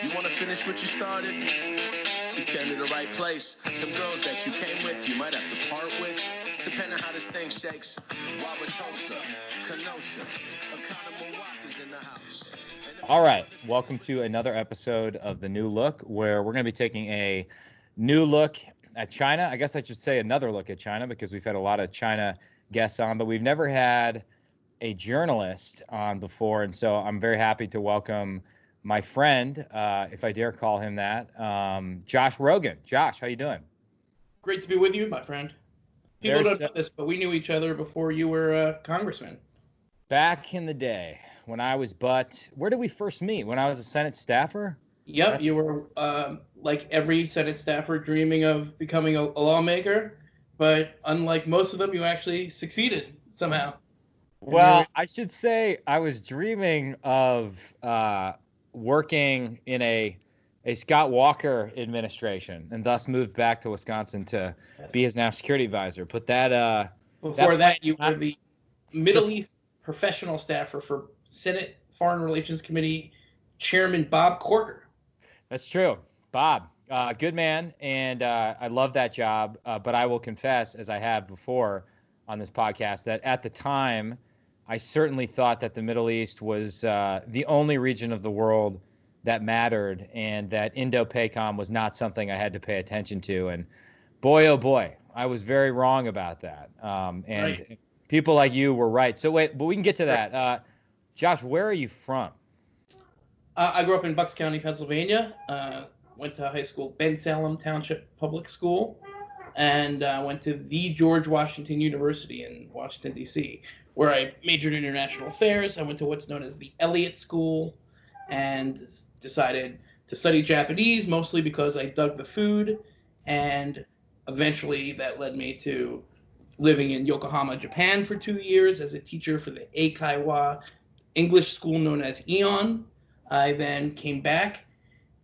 You want to finish what you started? You came to the right place. Them girls that you came with, you might have to part with. Depending on how this thing shakes. Wauwatosa, Kenosha, is in the house. All right, welcome to another episode of The New Look, where we're going to be taking a new look at China. I guess I should say another look at China, because we've had a lot of China guests on, but we've never had a journalist on before, and so I'm very happy to welcome my friend, if I dare call him that, Josh Rogin. Josh, how you doing? Great to be with you, my friend. People don't know this, but we knew each other before you were a congressman. Back in the day, when I was where did we first meet? When I was a Senate staffer? Yep, you were like every Senate staffer dreaming of becoming a lawmaker, but unlike most of them, you actually succeeded somehow. Well, I should say I was dreaming of working in a Scott Walker administration, and thus moved back to Wisconsin to be his national security advisor. But that before that, you were the Middle East professional staffer for Senate Foreign Relations Committee Chairman Bob Corker. That's true, Bob. Good man, and I love that job. But I will confess, as I have before on this podcast, that at the time, I certainly thought that the Middle East was the only region of the world that mattered, and that Indo-PACOM was not something I had to pay attention to. And boy, oh boy, I was very wrong about that. And people like you were right. So wait, but we can get to that. Josh, where are you from? I grew up in Bucks County, Pennsylvania. Went to high school, Ben Salem Township Public School, and went to the George Washington University in Washington, D.C., where I majored in international affairs. I went to what's known as the Elliott School and decided to study Japanese, mostly because I dug the food, and eventually that led me to living in Yokohama, Japan for 2 years as a teacher for the Eikaiwa English school known as Eon. I then came back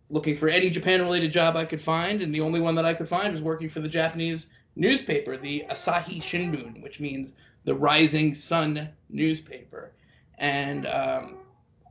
looking for any Japan-related job I could find, and the only one that I could find was working for the Japanese newspaper, the Asahi Shimbun, which means the Rising Sun newspaper. And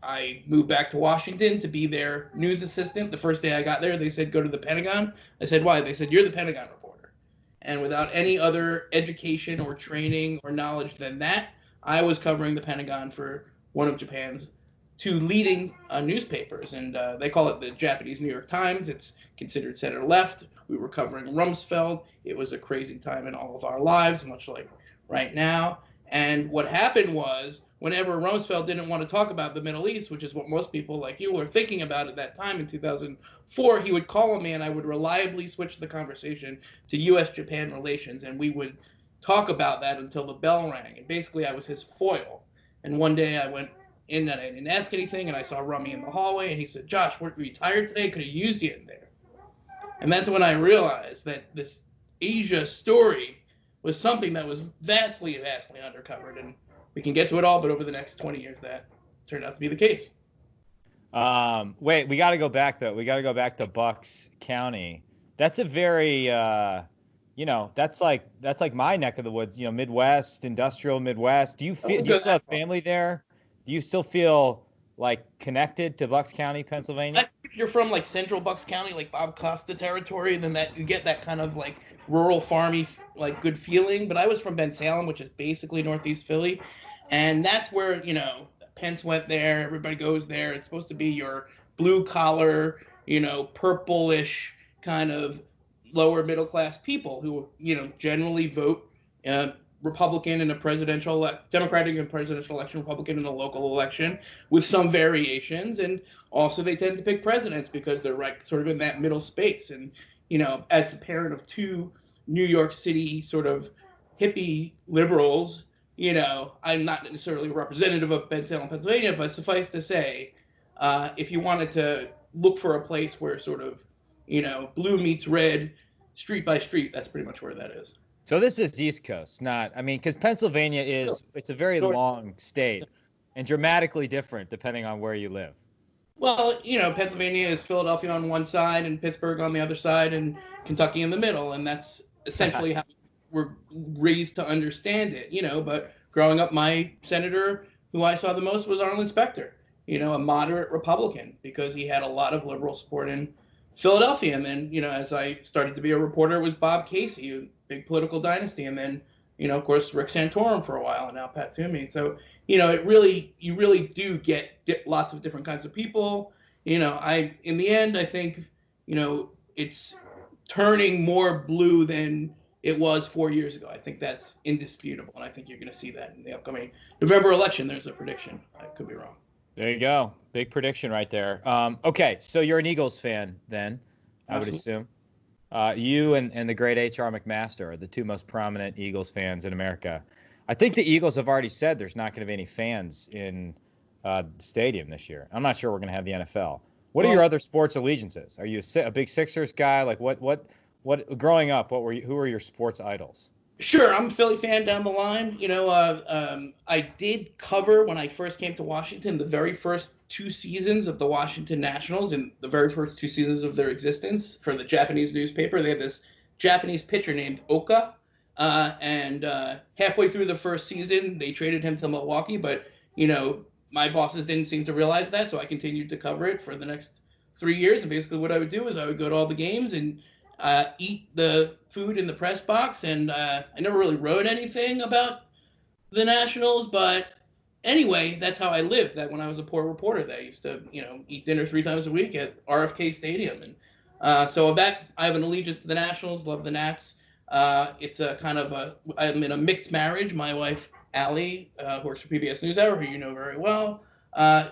I moved back to Washington to be their news assistant. The first day I got there, they said, go to the Pentagon. I said, why? They said, you're the Pentagon reporter. And without any other education or training or knowledge than that, I was covering the Pentagon for one of Japan's two leading newspapers. And they call it the Japanese New York Times. It's considered center left. We were covering Rumsfeld. It was a crazy time in all of our lives, much like right now. And what happened was, whenever Rumsfeld didn't want to talk about the Middle East, which is what most people like you were thinking about at that time in 2004, he would call me and I would reliably switch the conversation to U.S.-Japan relations, and we would talk about that until the bell rang. And basically, I was his foil. And one day I went in and I didn't ask anything, and I saw Rummy in the hallway, and he said, Josh, were you tired today? Could have used you in there. And that's when I realized that this Asia story was something that was vastly undercovered, and we can get to it all, but over the next 20 years, that turned out to be the case. Wait, we got to go back, though. We got to go back to Bucks County. That's a very, that's like my neck of the woods, Midwest, industrial Midwest. Do you still have family there? Do you still feel like connected to Bucks County, Pennsylvania? If you're from like central Bucks County, like Bob Costa territory, then that you get that kind of like rural farmy, like good feeling. But I was from Ben Salem, which is basically Northeast Philly. And that's where, Pence went there. Everybody goes there. It's supposed to be your blue collar, purplish kind of lower middle class people who, generally vote Republican in a Democratic and presidential election, Republican in a local election, with some variations. And also they tend to pick presidents because they're right sort of in that middle space. And, as the parent of two New York City sort of hippie liberals, I'm not necessarily a representative of Ben Salem, Pennsylvania, but suffice to say, if you wanted to look for a place where sort of, blue meets red, street by street, that's pretty much where that is. So this is East Coast, because Pennsylvania it's a very long state and dramatically different depending on where you live. Well, Pennsylvania is Philadelphia on one side and Pittsburgh on the other side and Kentucky in the middle. And that's essentially how we're raised to understand it, but growing up, my senator who I saw the most was Arlen Specter. a moderate Republican, because he had a lot of liberal support in Philadelphia. And then, as I started to be a reporter, it was Bob Casey, a big political dynasty. And then, of course, Rick Santorum for a while, and now Pat Toomey. So, you really do get lots of different kinds of people. In the end, I think, it's turning more blue than it was 4 years ago. I think that's indisputable, and I think you're going to see that in the upcoming November election. There's a prediction. I could be wrong. There you go. Big prediction right there. Okay, so you're an Eagles fan then, I would assume. You and the great H.R. McMaster are the two most prominent Eagles fans in America. I think the Eagles have already said there's not going to be any fans in the stadium this year. I'm not sure we're going to have the NFL. What are your other sports allegiances? Are you a big Sixers guy? Like what growing up, who were your sports idols? Sure, I'm a Philly fan down the line. I did cover, when I first came to Washington, the very first 2 seasons of the Washington Nationals, and the very first 2 seasons of their existence for the Japanese newspaper. They had this Japanese pitcher named Oka, and halfway through the first season, they traded him to Milwaukee, but, my bosses didn't seem to realize that, so I continued to cover it for the next 3 years. And basically what I would do is I would go to all the games and eat the food in the press box, and I never really wrote anything about the Nationals, but anyway, that's how I lived. That when I was a poor reporter, that I used to, eat dinner 3 times a week at RFK Stadium, and so that I have an allegiance to the Nationals. Love the Nats. It's a kind of I'm in a mixed marriage. My wife Allie works for PBS NewsHour, who you know very well.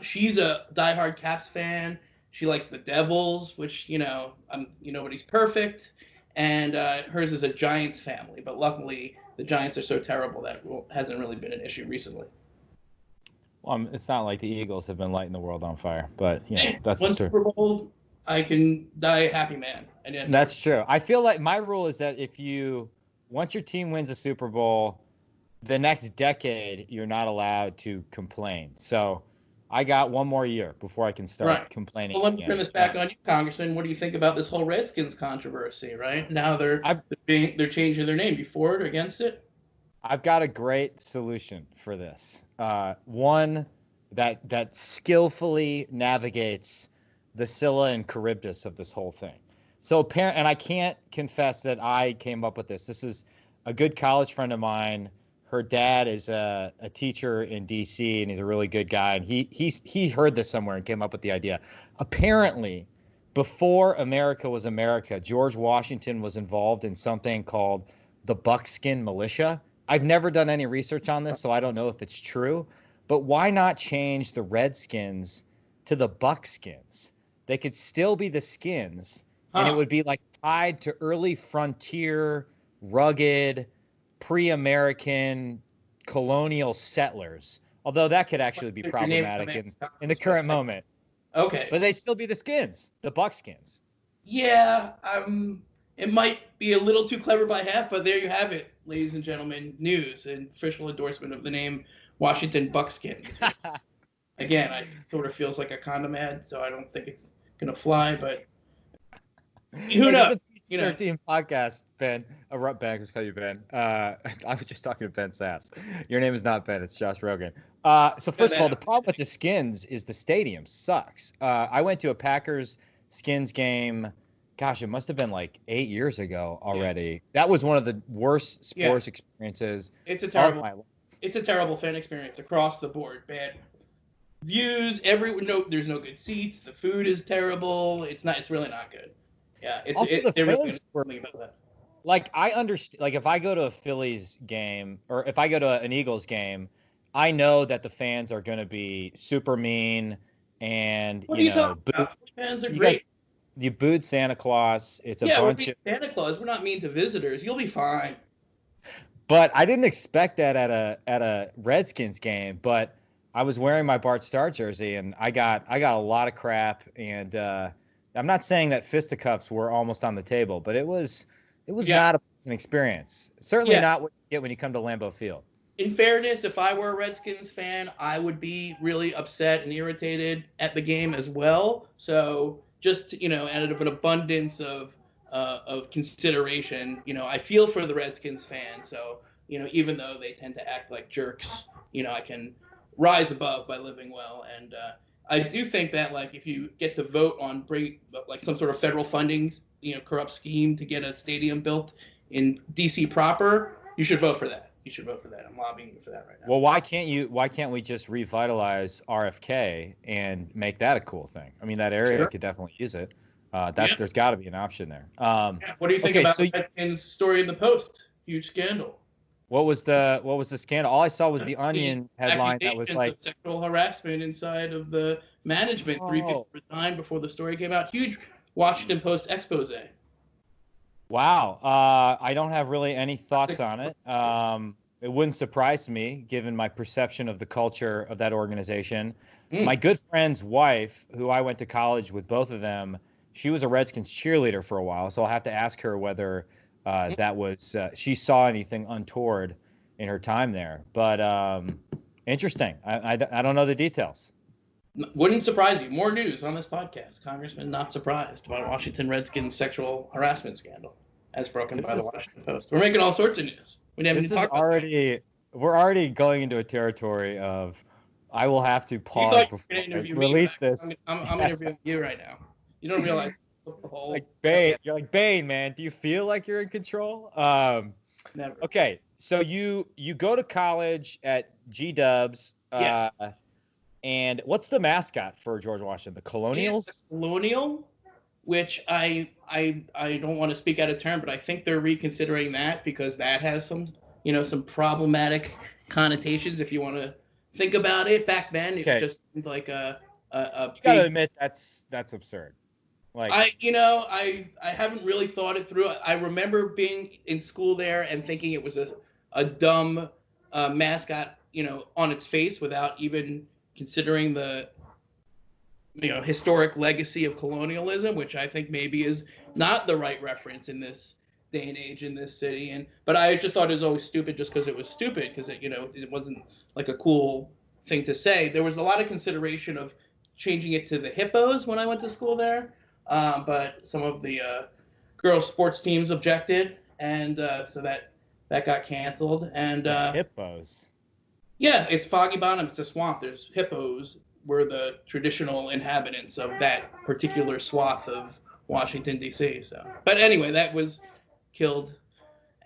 She's a diehard Caps fan. She likes the Devils, which, nobody's perfect. And hers is a Giants family. But luckily, the Giants are so terrible that hasn't really been an issue recently. Well, it's not like the Eagles have been lighting the world on fire. But, that's one true. Super Bowl, I can die a happy man. That's true. I feel like my rule is that once your team wins a Super Bowl, the next decade, you're not allowed to complain. So I got 1 more year before I can start complaining. Well, let me turn this back on you, Congressman. What do you think about this whole Redskins controversy, right? Now they're changing their name. You for it or against it? I've got a great solution for this. One that skillfully navigates the Scylla and Charybdis of this whole thing. So and I can't confess that I came up with this. This is a good college friend of mine. Her dad is a teacher in D.C. and he's a really good guy. And he heard this somewhere and came up with the idea. Apparently, before America was America, George Washington was involved in something called the Buckskin Militia. I've never done any research on this, so I don't know if it's true. But why not change the Redskins to the Buckskins? They could still be the Skins, and it would be like tied to early frontier, rugged, pre-American colonial settlers, although that could actually be problematic in the current moment. Okay. But they'd still be the Skins, the Buckskins. Yeah, it might be a little too clever by half, but there you have it, ladies and gentlemen. News and official endorsement of the name Washington Buckskins. Again, it sort of feels like a condom ad, so I don't think it's going to fly, but who knows? 13 podcast, Ben. Ben, just call you Ben. I was just talking to Ben Sass. Your name is not Ben, it's Josh Rogin. So first of all, the problem with the Skins is the stadium sucks. I went to a Packers Skins game. Gosh, it must have been like 8 years ago already. Yeah. That was one of the worst sports experiences. It's a terrible fan experience across the board. Bad views. There's no good seats. The food is terrible. It's really not good. Yeah, like I understand. Like if I go to a Phillies game or if I go to an Eagles game, I know that the fans are going to be super mean and what are you talking about? Fans are great. You booed Santa Claus. It's a bunch of Santa Claus. We're not mean to visitors. You'll be fine. But I didn't expect that at a Redskins game. But I was wearing my Bart Starr jersey and I got a lot of crap and. I'm not saying that fisticuffs were almost on the table, but it was not an experience. Certainly not what you get when you come to Lambeau Field. In fairness, if I were a Redskins fan, I would be really upset and irritated at the game as well. So just, out of an abundance of consideration, I feel for the Redskins fans. So, even though they tend to act like jerks, I can rise above by living well and I do think that like if you get to vote on bring like some sort of federal funding, corrupt scheme to get a stadium built in DC proper, you should vote for that. You should vote for that. I'm lobbying you for that right now. Well, why can't we just revitalize RFK and make that a cool thing? I mean, that area could definitely use it. There's got to be an option there. What do you think about the Redskins story in the Post? Huge scandal. What was the scandal? All I saw was the Onion headline that was like sexual harassment inside of the management. 3 people resigned before the story came out. Huge Washington Post expose. Wow. I don't have really any thoughts on it. It wouldn't surprise me given my perception of the culture of that organization. My good friend's wife, who I went to college with both of them, she was a Redskins cheerleader for a while, so I'll have to ask her whether that was she saw anything untoward in her time there. But interesting. I don't know the details. Wouldn't surprise you. More news on this podcast. Congressman not surprised by Washington Redskins sexual harassment scandal, as broken by the Washington Post. We're making all sorts of news. We're already going into a territory of I will have to pause before I release this. I'm interviewing you right now. You don't realize the whole. Like Bane, you're like Bane, man. Do you feel like you're in control? Never. Okay, so you go to college at G-Dubs. Yeah. And what's the mascot for George Washington? The Colonials? It's the Colonial, which I don't want to speak out of turn, but I think they're reconsidering that because that has some problematic connotations if you want to think about it. Back then, it just seemed like a you gotta admit that's absurd. Like I haven't really thought it through. I remember being in school there and thinking it was a dumb mascot, on its face without even considering the historic legacy of colonialism, which I think maybe is not the right reference in this day and age in this city. But I just thought it was always stupid just because it was stupid, because it wasn't like a cool thing to say. There was a lot of consideration of changing it to the Hippos when I went to school there, but some of the girls' sports teams objected, and so that got canceled. And Hippos. Yeah, it's Foggy Bottom. It's a swamp. There's hippos. We're the traditional inhabitants of that particular swath of Washington, D.C. So, but anyway, that was killed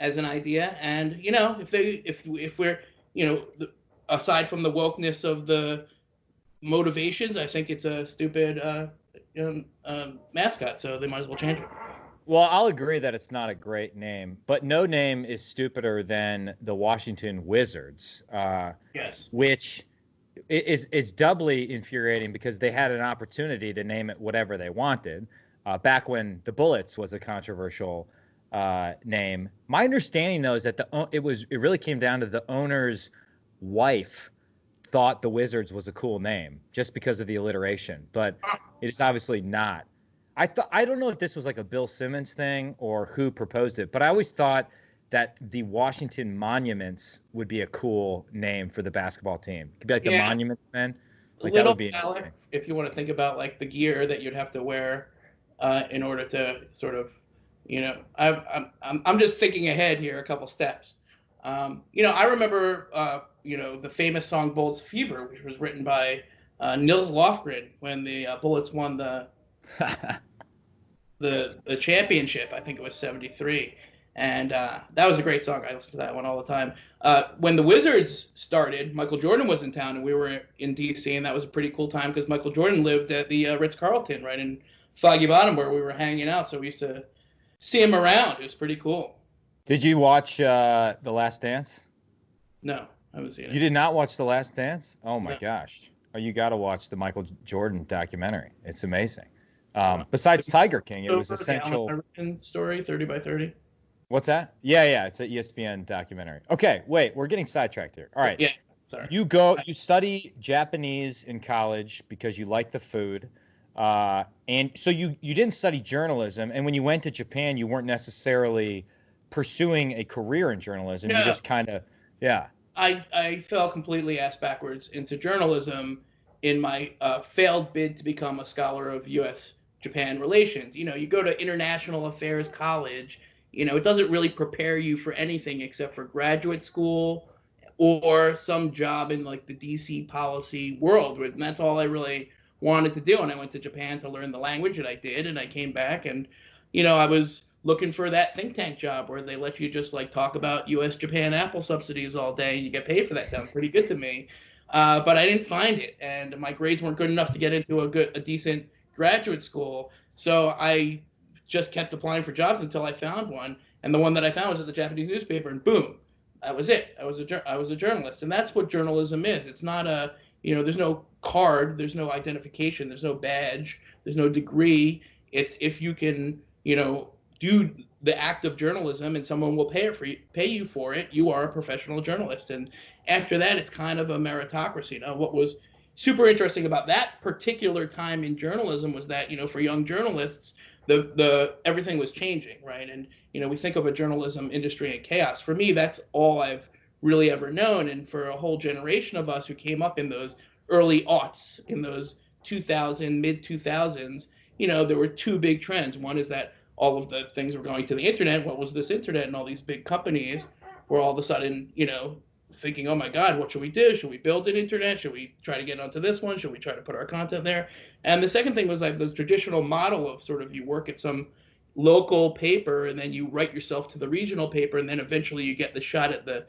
as an idea. And if we're aside from the wokeness of the motivations, I think it's a stupid mascot. So they might as well change it. Well, I'll agree that it's not a great name, but no name is stupider than the Washington Wizards. Yes. Which is doubly infuriating because they had an opportunity to name it whatever they wanted. Back when the Bullets was a controversial name. My understanding, though, is that it really came down to the owner's wife thought the Wizards was a cool name just because of the alliteration, but it is obviously not. I don't know if this was like a Bill Simmons thing or who proposed it, but I always thought that the Washington Monuments would be a cool name for the basketball team. It could be like the Monuments Men. Like that would be interesting. If you want to think about like the gear that you'd have to wear in order to sort of, I'm just thinking ahead here a couple steps. I remember the famous song Bullets Fever, which was written by Nils Lofgren when the Bullets won the championship. I think it was 73, and that was a great song. I listen to that one all the time. When the Wizards started, Michael Jordan was in town, and we were in DC, and that was a pretty cool time because Michael Jordan lived at the Ritz-Carlton right in Foggy Bottom where we were hanging out, so we used to see him around. It was pretty cool. Did you watch The Last Dance? No, I haven't seen it. You did not watch The Last Dance? Oh my gosh. Oh, you got to watch the Michael Jordan documentary. It's amazing. Besides Tiger King, it was essential. Story 30 by 30. What's that? Yeah, it's an ESPN documentary. Okay, wait, we're getting sidetracked here. All right. Yeah, sorry. You study Japanese in college because you like the food, and so you didn't study journalism. And when you went to Japan, you weren't necessarily pursuing a career in journalism. Yeah. You just kind of, I fell completely ass backwards into journalism in my failed bid to become a scholar of U.S. Japan relations. You go to international affairs college, it doesn't really prepare you for anything except for graduate school or some job in like the DC policy world. And that's all I really wanted to do. And I went to Japan to learn the language, and I did. And I came back, and I was looking for that think tank job where they let you just like talk about U.S. Japan Apple subsidies all day and you get paid for that. Sounds pretty good to me. But I didn't find it, and my grades weren't good enough to get into a decent graduate school. So I just kept applying for jobs until I found one. And the one that I found was at the Japanese newspaper, and boom, that was it. I was a journalist, and that's what journalism is. It's not there's no card, there's no identification, there's no badge, there's no degree. It's if you can, do the act of journalism and someone will pay you for it, you are a professional journalist. And after that, it's kind of a meritocracy. Now, what was super interesting about that particular time in journalism was that, for young journalists, the everything was changing, right? And we think of a journalism industry in chaos. For me, that's all I've really ever known. And for a whole generation of us who came up in those early aughts, in those mid 2000s, there were two big trends. One is that all of the things were going to the internet. What was this internet? And all these big companies were all of a sudden, thinking, oh my God, what should we do? Should we build an internet? Should we try to get onto this one? Should we try to put our content there? And the second thing was like the traditional model of sort of you work at some local paper and then you write yourself to the regional paper, and then eventually you get the shot at the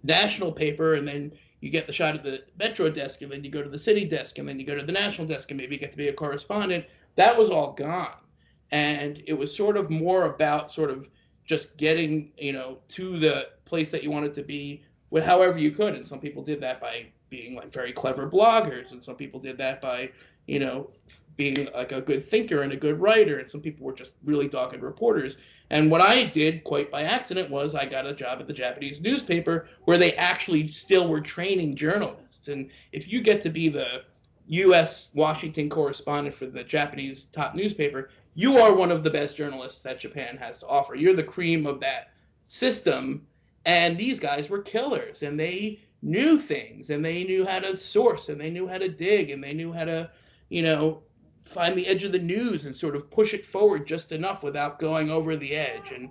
national paper, and then you get the shot at the metro desk, and then you go to the city desk, and then you go to the national desk, and maybe you get to be a correspondent. That was all gone. And it was sort of more about sort of just getting, to the place that you wanted to be with however you could. And some people did that by being like very clever bloggers. And some people did that by, being like a good thinker and a good writer. And some people were just really dogged reporters. And what I did quite by accident was I got a job at the Japanese newspaper where they actually still were training journalists. And if you get to be the U.S. Washington correspondent for the Japanese top newspaper, you are one of the best journalists that Japan has to offer. You're the cream of that system. And these guys were killers, and they knew things, and they knew how to source, and they knew how to dig, and they knew how to, find the edge of the news and sort of push it forward just enough without going over the edge. And,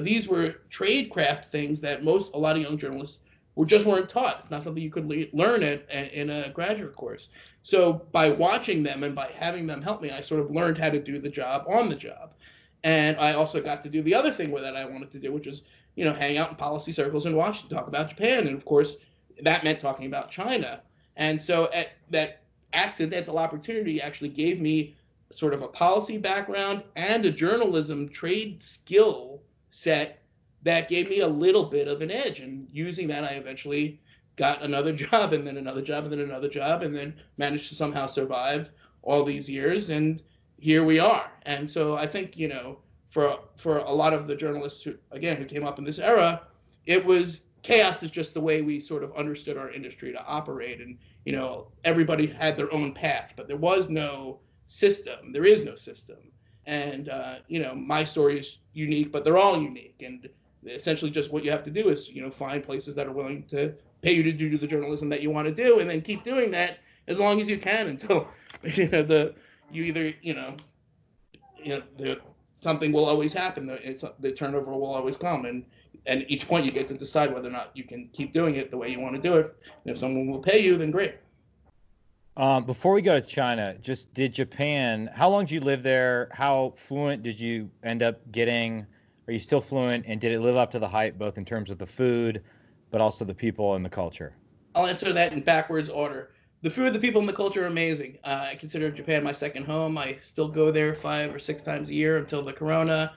these were tradecraft things that a lot of young journalists weren't taught. It's not something you could learn in a graduate course. So by watching them and by having them help me, I sort of learned how to do the job on the job. And I also got to do the other thing that I wanted to do, which is, hang out in policy circles in Washington, talk about Japan. And of course, that meant talking about China. And so that accidental opportunity actually gave me sort of a policy background and a journalism trade skill set that gave me a little bit of an edge. And using that, I eventually got another job, and then another job, and then another job, and then managed to somehow survive all these years. And here we are. And so I think, for a lot of the journalists who came up in this era, it was chaos is just the way we sort of understood our industry to operate. And, everybody had their own path, but there was no system. There is no system. And, my story is unique, but they're all unique. And essentially just what you have to do is, find places that are willing to pay you to do the journalism that you want to do, and then keep doing that as long as you can until, something will always happen. The turnover will always come. And each point you get to decide whether or not you can keep doing it the way you want to do it. And if someone will pay you, then great. Before we go to China, did Japan, how long did you live there? How fluent did you end up getting? Are you still fluent? And did it live up to the hype, both in terms of the food, but also the people and the culture? I'll answer that in backwards order. The food, the people, and the culture are amazing. I consider Japan my second home. I still go there 5 or 6 times a year until the corona.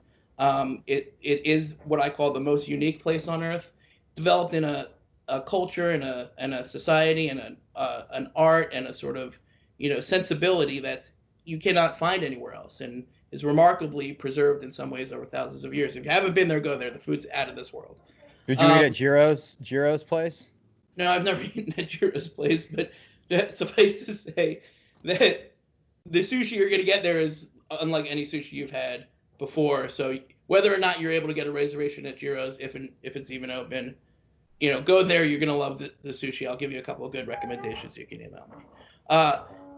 It is what I call the most unique place on earth, developed in a culture and a society and an art and a sort of sensibility that you cannot find anywhere else, and is remarkably preserved in some ways over thousands of years. If you haven't been there, go there. The food's out of this world. Did you eat at Jiro's place? No, I've never eaten at Jiro's place, but suffice to say that the sushi you're going to get there is unlike any sushi you've had before. So whether or not you're able to get a reservation at Jiro's, if it's even open, go there. You're going to love the sushi. I'll give you a couple of good recommendations you can email me.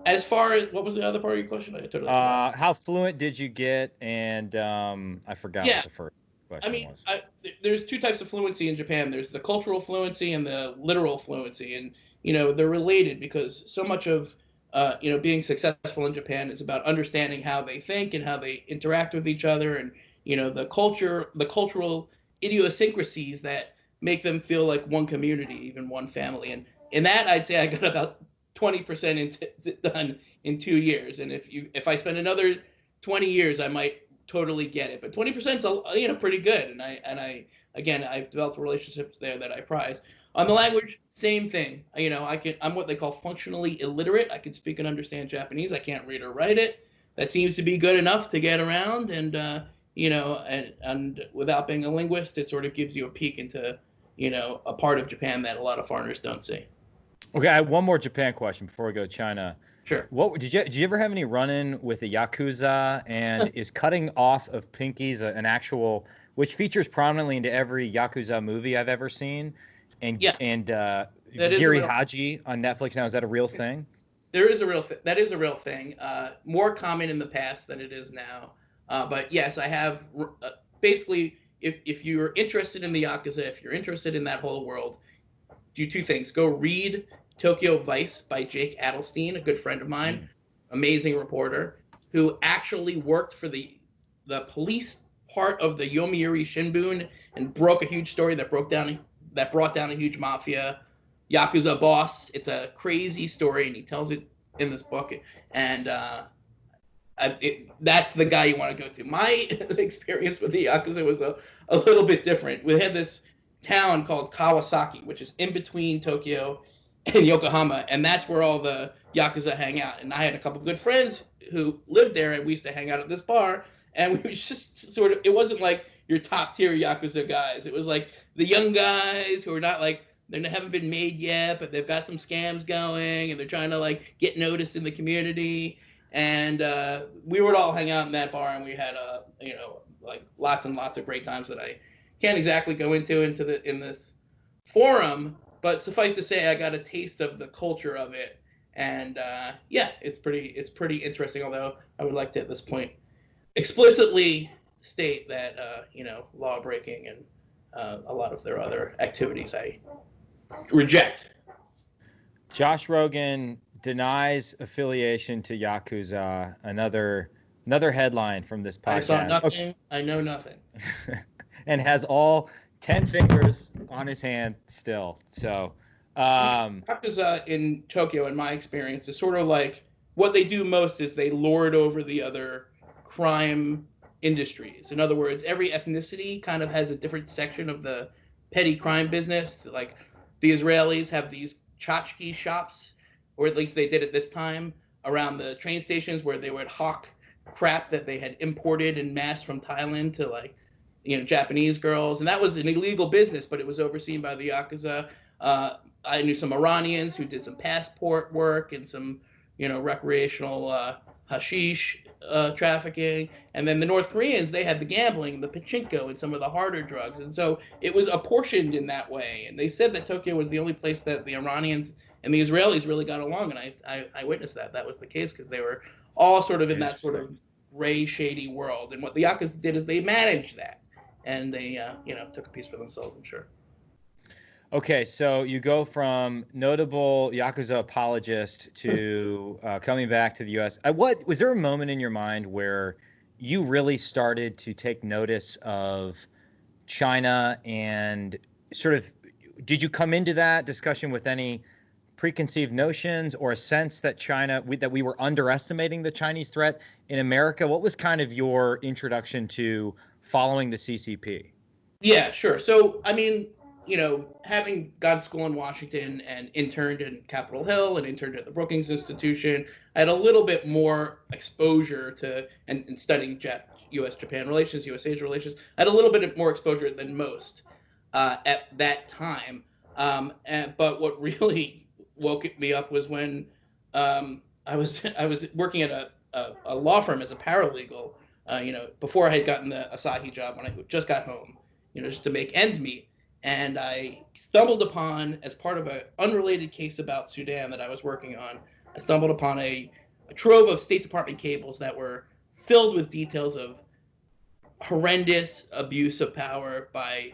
As far as, what was the other part of your question? I totally forgot. How fluent did you get? And I forgot what the first question was. There's two types of fluency in Japan. There's the cultural fluency and the literal fluency. And, they're related because so much of being successful in Japan is about understanding how they think and how they interact with each other, and the cultural idiosyncrasies that make them feel like one community, even one family. And in that, I'd say I got about 20% done in 2 years. And if I spend another 20 years, I might totally get it. But 20% is pretty good. And I've developed relationships there that I prize. On the language, same thing. I'm what they call functionally illiterate. I can speak and understand Japanese. I can't read or write it. That seems to be good enough to get around. And and without being a linguist, it sort of gives you a peek into a part of Japan that a lot of foreigners don't see. Okay, I have one more Japan question before we go to China. Sure. What did you ever have any run-in with the Yakuza? And is cutting off of pinkies an actual, which features prominently into every Yakuza movie I've ever seen? And Giri Haji on Netflix now, is that a real thing? That is a real thing. More common in the past than it is now. But yes, I have. Basically, if you're interested in the Yakuza, if you're interested in that whole world, do two things. Go read Tokyo Vice by Jake Adelstein, a good friend of mine, amazing reporter, who actually worked for the police part of the Yomiuri Shimbun and broke a huge story that brought down a huge mafia Yakuza boss. It's a crazy story, and he tells it in this book. And that's the guy you want to go to. My experience with the Yakuza was a little bit different. We had this town called Kawasaki, which is in between Tokyo and Yokohama, and that's where all the Yakuza hang out. And I had a couple good friends who lived there, and we used to hang out at this bar, and we was just sort of, it wasn't like your top tier Yakuza guys. It was like the young guys who are not like, they haven't been made yet, but they've got some scams going, and they're trying to like get noticed in the community. And we would all hang out in that bar, and we had like lots and lots of great times that I can't exactly go into in this forum. But suffice to say, I got a taste of the culture of it, and it's pretty interesting. Although I would like to at this point explicitly state that law breaking and a lot of their other activities I reject. Josh Rogin denies affiliation to Yakuza. Another headline from this podcast. I saw nothing. Okay. I know nothing. And has all 10 fingers on his hand still. So Yakuza in Tokyo, in my experience, is sort of like what they do most is they lord over the other crime industries. In other words, every ethnicity kind of has a different section of the petty crime business. Like the Israelis have these tchotchke shops, or at least they did at this time, around the train stations where they would hawk crap that they had imported en masse from Thailand to like Japanese girls, and that was an illegal business, but it was overseen by the Yakuza. I knew some Iranians who did some passport work and some, recreational hashish trafficking, and then the North Koreans, they had the gambling, the pachinko, and some of the harder drugs, and so it was apportioned in that way. And they said that Tokyo was the only place that the Iranians and the Israelis really got along, and I witnessed that. That was the case because they were all sort of in that sort of gray, shady world. And what the Yakuza did is they managed that. And they, took a piece for themselves, I'm sure. Okay, so you go from notable Yakuza apologist to coming back to the U.S. Was there a moment in your mind where you really started to take notice of China, and sort of, did you come into that discussion with any preconceived notions or a sense that that we were underestimating the Chinese threat in America? What was kind of your introduction to following the CCP? Yeah, sure. So, I mean, having gone to school in Washington and interned in Capitol Hill and interned at the Brookings Institution, I had a little bit more exposure to, and studying U.S.-Japan relations, U.S.-Asia relations, I had a little bit more exposure than most at that time. But what really woke me up was when I was working at a law firm as a paralegal, before I had gotten the Asahi job, when I just got home, just to make ends meet. And I stumbled upon, as part of an unrelated case about Sudan that I was working on, I stumbled upon a trove of State Department cables that were filled with details of horrendous abuse of power by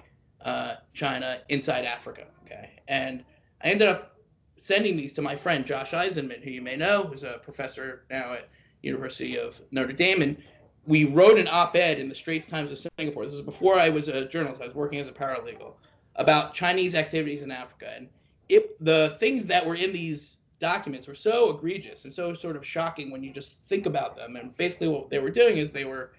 China inside Africa. Okay, and I ended up sending these to my friend Josh Eisenman, who you may know, who's a professor now at University of Notre Dame, and we wrote an op-ed in the Straits Times of Singapore. This was before I was a journalist. I was working as a paralegal, about Chinese activities in Africa. And the things that were in these documents were so egregious and so sort of shocking when you just think about them. And basically what they were doing is they were,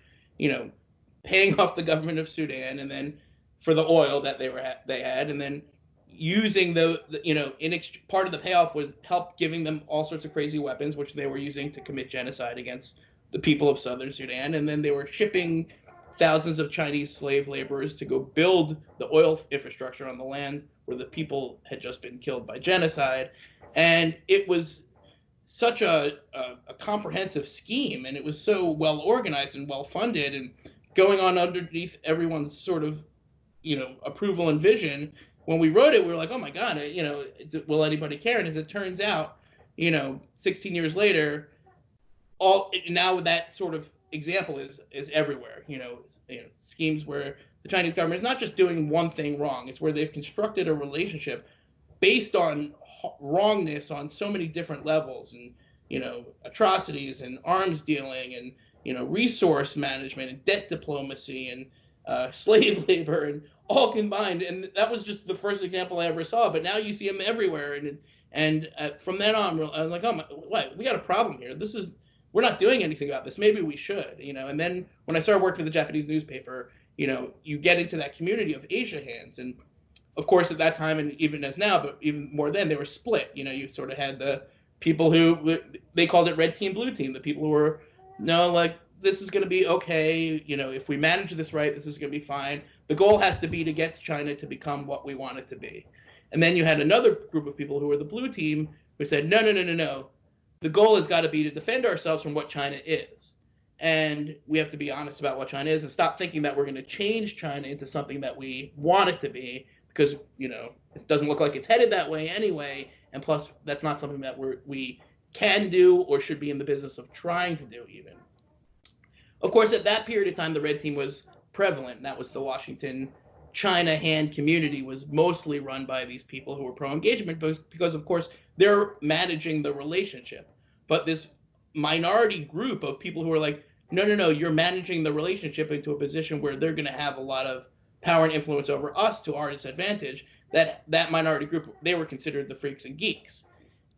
paying off the government of Sudan, and then for the oil that they had, and then using part of the payoff was help giving them all sorts of crazy weapons, which they were using to commit genocide against the people of southern Sudan. And then they were shipping thousands of Chinese slave laborers to go build the oil infrastructure on the land where the people had just been killed by genocide. And it was such a comprehensive scheme, and it was so well organized and well funded and going on underneath everyone's sort of, approval and vision. When we wrote it, we were like, oh my God, will anybody care? And as it turns out, 16 years later, now that sort of example is everywhere. Schemes where the Chinese government is not just doing one thing wrong; it's where they've constructed a relationship based on wrongness on so many different levels, and atrocities and arms dealing and resource management and debt diplomacy and slave labor and all combined. And that was just the first example I ever saw. But now you see them everywhere, and from then on, I'm like, oh my, what? We got a problem here. We're not doing anything about this. Maybe we should, And then when I started working for the Japanese newspaper, you get into that community of Asia hands, and of course at that time, and even as now, but even more then, they were split. You sort of had the people who they called it red team, blue team. The people who were this is going to be okay. If we manage this right, this is going to be fine. The goal has to be to get China to become what we want it to be. And then you had another group of people who were the blue team who said, no. The goal has got to be to defend ourselves from what China is. And we have to be honest about what China is and stop thinking that we're going to change China into something that we want it to be, because, it doesn't look like it's headed that way anyway. And plus, that's not something that we can do or should be in the business of trying to do even. Of course, at that period of time, the red team was prevalent. That was the Washington China hand community, was mostly run by these people who were pro-engagement because, of course, they're managing the relationship. But this minority group of people who are like, no, you're managing the relationship into a position where they're going to have a lot of power and influence over us to our disadvantage, that minority group, they were considered the freaks and geeks.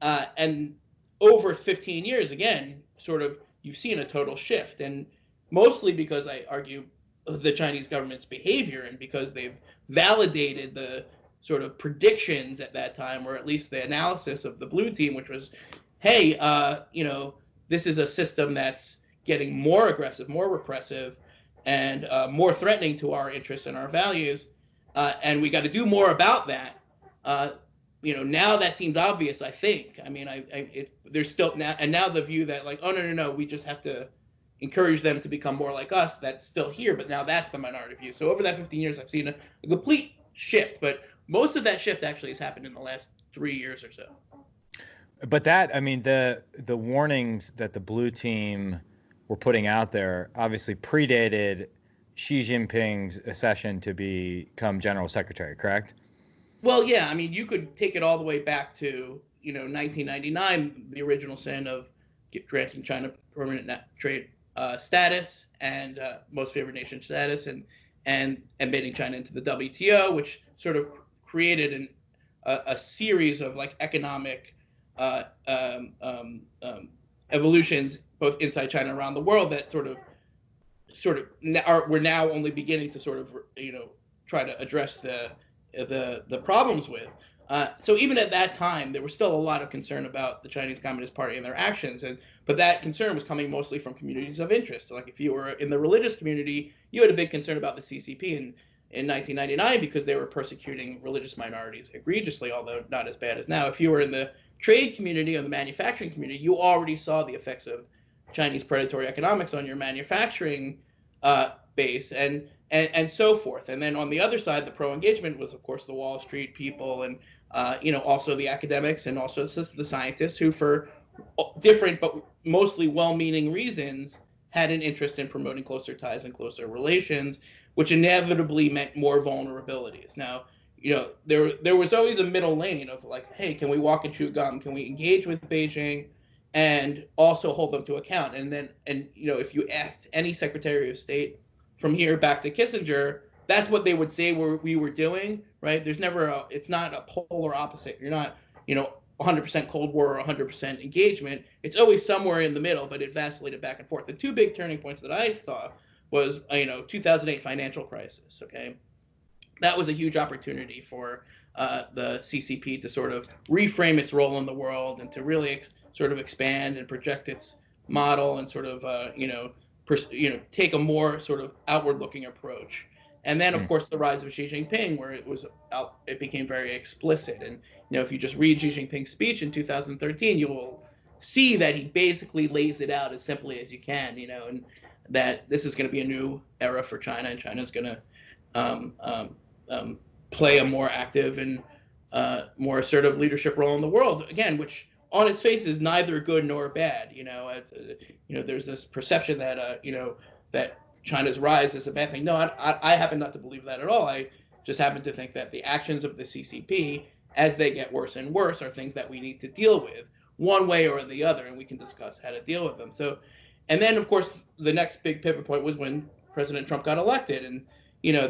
And over 15 years, again, sort of, you've seen a total shift. And mostly because I argue the Chinese government's behavior, and because they've validated the sort of predictions at that time, or at least the analysis of the blue team, which was, hey, this is a system that's getting more aggressive, more repressive, and more threatening to our interests and our values, and we got to do more about that. Now that seems obvious, I think. I mean, there's still now the view that like, oh no, we just have to encourage them to become more like us. That's still here, but now that's the minority view. So over that 15 years, I've seen a complete shift, but most of that shift actually has happened in the last 3 years or so. But the warnings that the blue team were putting out there obviously predated Xi Jinping's accession to become general secretary, correct? Well, yeah. I mean, you could take it all the way back to 1999, the original sin of granting China permanent trade status and most favored nation status, and admitting China into the WTO, which sort of created a series of like economic evolutions both inside China and around the world that we're now only beginning to sort of try to address the problems with. So even at that time, there was still a lot of concern about the Chinese Communist Party and their actions, but that concern was coming mostly from communities of interest. Like if you were in the religious community, you had a big concern about the CCP in 1999 because they were persecuting religious minorities egregiously, although not as bad as now. If you were in the trade community or the manufacturing community, you already saw the effects of Chinese predatory economics on your manufacturing base and so forth. And then on the other side, the pro-engagement was, of course, the Wall Street people and also the academics and also the scientists who, for different but mostly well-meaning reasons, had an interest in promoting closer ties and closer relations, which inevitably meant more vulnerabilities. Now, there was always a middle lane of like, hey, can we walk and chew gum? Can we engage with Beijing and also hold them to account? And if you asked any Secretary of State from here back to Kissinger, that's what they would say we were doing, right? It's not a polar opposite. You're not, 100% Cold War or 100% engagement. It's always somewhere in the middle, but it vacillated back and forth. The two big turning points that I saw was, 2008 financial crisis, okay? That was a huge opportunity for the CCP to sort of reframe its role in the world and to really sort of expand and project its model and sort of, take a more sort of outward-looking approach. And then, of course, the rise of Xi Jinping, where it became very explicit. And if you just read Xi Jinping's speech in 2013, you will see that he basically lays it out as simply as you can, and that this is going to be a new era for China, and China's going to play a more active and more assertive leadership role in the world. Again, which on its face is neither good nor bad. There's this perception that that China's rise is a bad thing. No, I happen not to believe that at all. I just happen to think that the actions of the CCP, as they get worse and worse, are things that we need to deal with one way or the other, and we can discuss how to deal with them. So, and then, of course, the next big pivot point was when President Trump got elected, and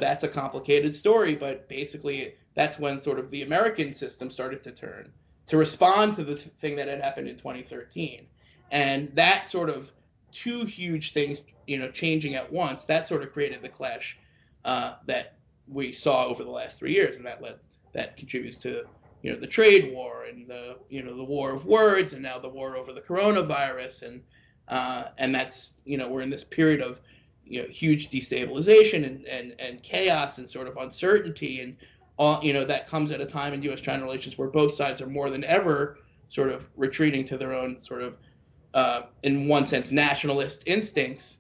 that's a complicated story, but basically that's when sort of the American system started to turn to respond to the thing that had happened in 2013. And that sort of two huge things, changing at once, that sort of created the clash that we saw over the last 3 years, and that contributes to the trade war and the war of words, and now the war over the coronavirus, and that's we're in this period of huge destabilization and chaos and sort of uncertainty, and all that comes at a time in U.S. China relations where both sides are more than ever sort of retreating to their own sort of in one sense nationalist instincts.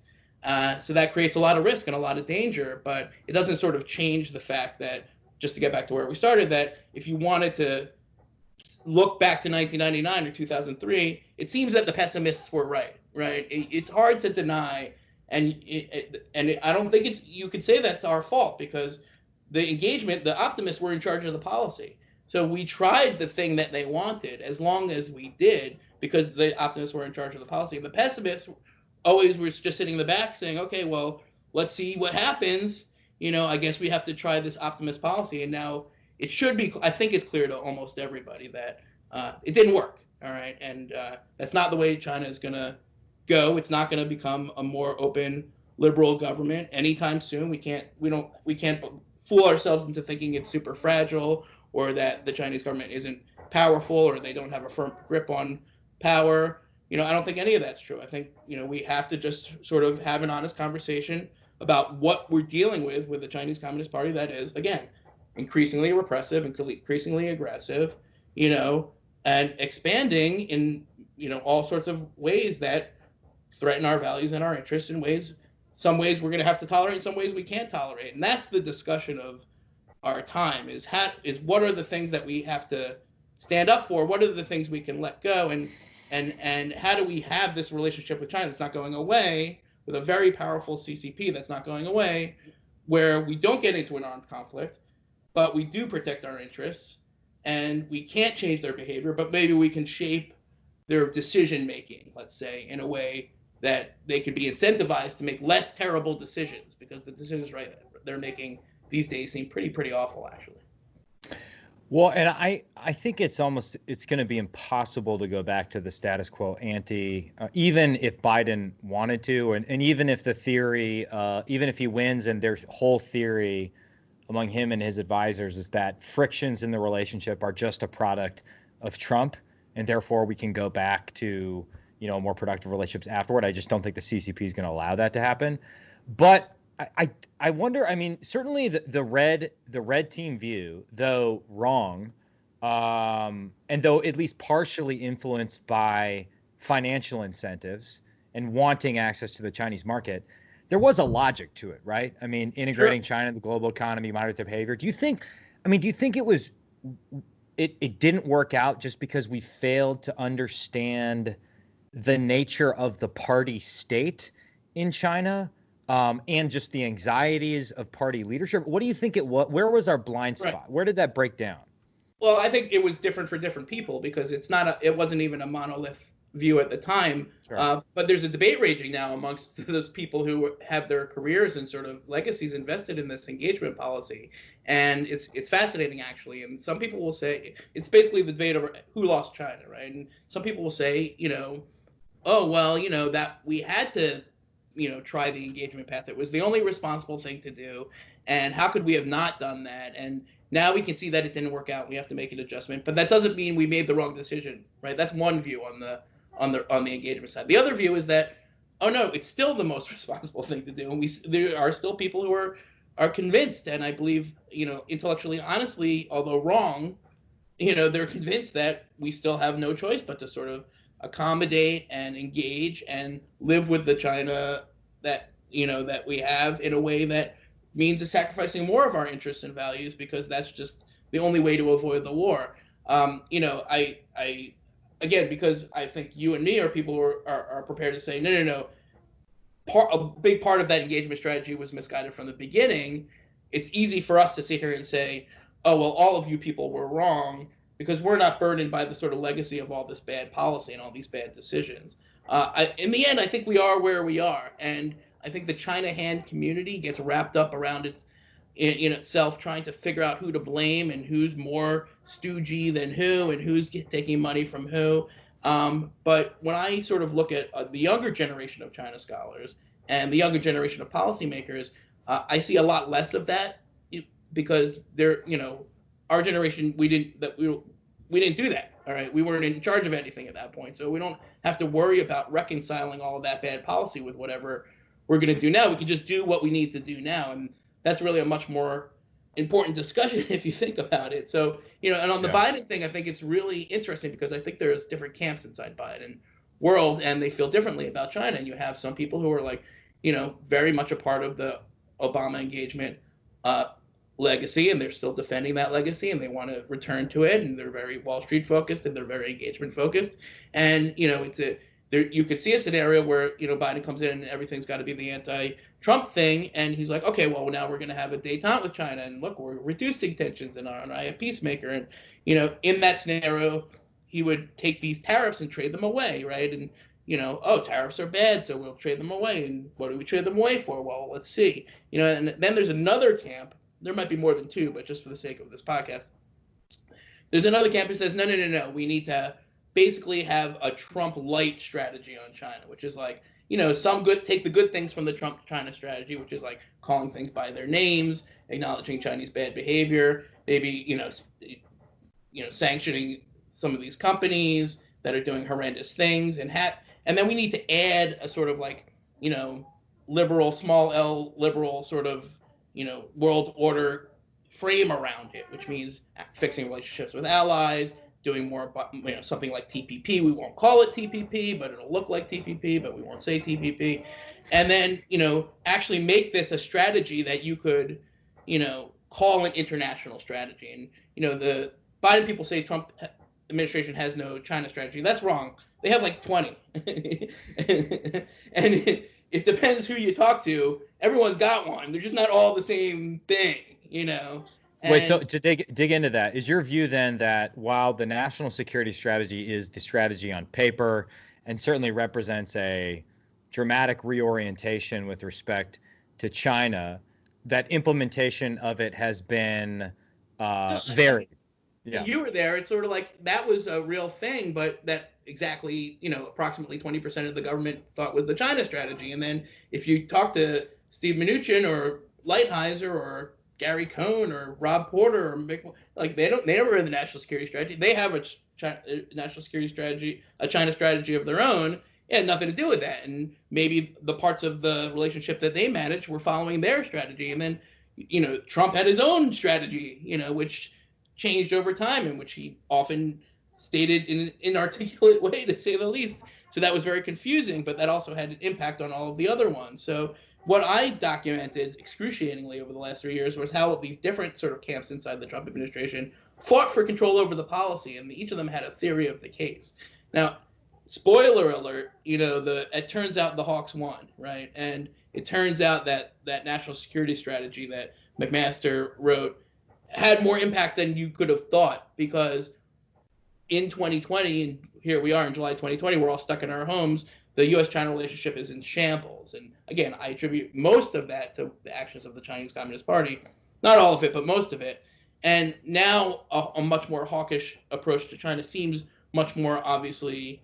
So that creates a lot of risk and a lot of danger, but it doesn't sort of change the fact that, just to get back to where we started, that if you wanted to look back to 1999 or 2003, it seems that the pessimists were right? It's hard to deny, and I don't think you could say that's our fault, because the optimists were in charge of the policy. So we tried the thing that they wanted as long as we did, because the optimists were in charge of the policy, and the pessimists always were just sitting in the back saying, okay, well, let's see what happens. I guess we have to try this optimist policy. And now it should be, I think it's clear to almost everybody that it didn't work. All right. And that's not the way China is going to go. It's not going to become a more open, liberal government anytime soon. We can't fool ourselves into thinking it's super fragile, or that the Chinese government isn't powerful, or they don't have a firm grip on power. I don't think any of that's true. I think, we have to just sort of have an honest conversation about what we're dealing with the Chinese Communist Party that is, again, increasingly repressive, increasingly aggressive, and expanding in, all sorts of ways that threaten our values and our interests in some ways we're going to have to tolerate, some ways we can't tolerate. And that's the discussion of our time, is what are the things that we have to stand up for? What are the things we can let go? And how do we have this relationship with China that's not going away, with a very powerful CCP that's not going away, where we don't get into an armed conflict, but we do protect our interests, and we can't change their behavior, but maybe we can shape their decision making, let's say, in a way that they could be incentivized to make less terrible decisions, because the decisions they're making these days seem pretty awful, actually. Well, and I think it's going to be impossible to go back to the status quo ante, even if Biden wanted to, and even if the theory, even if he wins, and their whole theory among him and his advisors is that frictions in the relationship are just a product of Trump, and therefore we can go back to, more productive relationships afterward. I just don't think the CCP is going to allow that to happen. But I wonder, certainly the red team view, though wrong, and though at least partially influenced by financial incentives and wanting access to the Chinese market, there was a logic to it, right? Integrating China in the global economy, monitoring behavior. Do you think it didn't work out just because we failed to understand the nature of the party state in China? and just the anxieties of party leadership? What do you think where was our blind spot? Right. Where did that break down? Well, I think it was different for different people because it wasn't even a monolith view at the time. Sure. But there's a debate raging now amongst those people who have their careers and sort of legacies invested in this engagement policy, and it's fascinating actually. And some people will say it's basically the debate over who lost China, right? And some people will say, oh well, that we had to, try the engagement path. It was the only responsible thing to do, and how could we have not done that? And now we can see that it didn't work out. We have to make an adjustment, but that doesn't mean we made the wrong decision, right? That's one view on the engagement side. The other view is that, oh no, it's still the most responsible thing to do, and there are still people who are convinced, and I believe, intellectually, honestly, although wrong, they're convinced that we still have no choice but to sort of accommodate and engage and live with the China that we have in a way that means sacrificing more of our interests and values, because that's just the only way to avoid the war. I again, because I think you and me are people who are prepared to say no. A big part of that engagement strategy was misguided from the beginning. It's easy for us to sit here and say, oh well, all of you people were wrong, because we're not burdened by the sort of legacy of all this bad policy and all these bad decisions. In the end, I think we are where we are, and I think the China hand community gets wrapped up around itself trying to figure out who to blame and who's more stoogey than who and who's taking money from who. But when I sort of look at the younger generation of China scholars and the younger generation of policymakers, I see a lot less of that, because they're, our generation, we didn't do that. All right, we weren't in charge of anything at that point, so we don't have to worry about reconciling all of that bad policy with whatever we're going to do now. We can just do what we need to do now, and that's really a much more important discussion if you think about it. So, and on the Biden thing, I think it's really interesting because I think there's different camps inside Biden world, and they feel differently about China. And you have some people who are like, very much a part of the Obama engagement legacy, and they're still defending that legacy, and they want to return to it, and they're very Wall Street focused, and they're very engagement focused. And you could see a scenario where Biden comes in and everything's got to be the anti-Trump thing, and he's like, okay, well now we're going to have a détente with China, and look, we're reducing tensions and are a peacemaker. And in that scenario, he would take these tariffs and trade them away, right? And oh, tariffs are bad, so we'll trade them away. And what do we trade them away for? Well, let's see. And then there's another camp. There might be more than two, but just for the sake of this podcast, there's another camp that says, no, we need to basically have a Trump light strategy on China, which is like, take the good things from the Trump China strategy, which is like calling things by their names, acknowledging Chinese bad behavior, maybe, sanctioning some of these companies that are doing horrendous things, and then we need to add a sort of like, liberal, small L liberal sort of, world order frame around it, which means fixing relationships with allies, doing more, something like TPP. We won't call it TPP, but it'll look like TPP, but we won't say TPP. And then, actually make this a strategy that you could, call an international strategy. And, the Biden people say Trump administration has no China strategy. That's wrong. They have like 20. And it depends who you talk to. Everyone's got one. They're just not all the same thing, Wait, so to dig into that, is your view then that while the national security strategy is the strategy on paper and certainly represents a dramatic reorientation with respect to China, that implementation of it has been varied? Yeah. You were there. It's sort of like that was a real thing, but that exactly, approximately 20% of the government thought was the China strategy. And then if you talk to Steve Mnuchin or Lighthizer or Gary Cohn or Rob Porter or like they never read the national security strategy. They have a national security strategy, a China strategy of their own. It had nothing to do with that. And maybe the parts of the relationship that they managed were following their strategy. And then, Trump had his own strategy, which changed over time, in which he often stated in an inarticulate way, to say the least. So that was very confusing, but that also had an impact on all of the other ones. So what I documented excruciatingly over the last 3 years was how these different sort of camps inside the Trump administration fought for control over the policy, and each of them had a theory of the case. Now, spoiler alert, it turns out the Hawks won, right? And it turns out that national security strategy that McMaster wrote had more impact than you could have thought, because in 2020, and here we are in July 2020, we're all stuck in our homes. The U.S. China relationship is in shambles. And again, I attribute most of that to the actions of the Chinese Communist Party. Not all of it, but most of it. And now a much more hawkish approach to China seems much more obviously,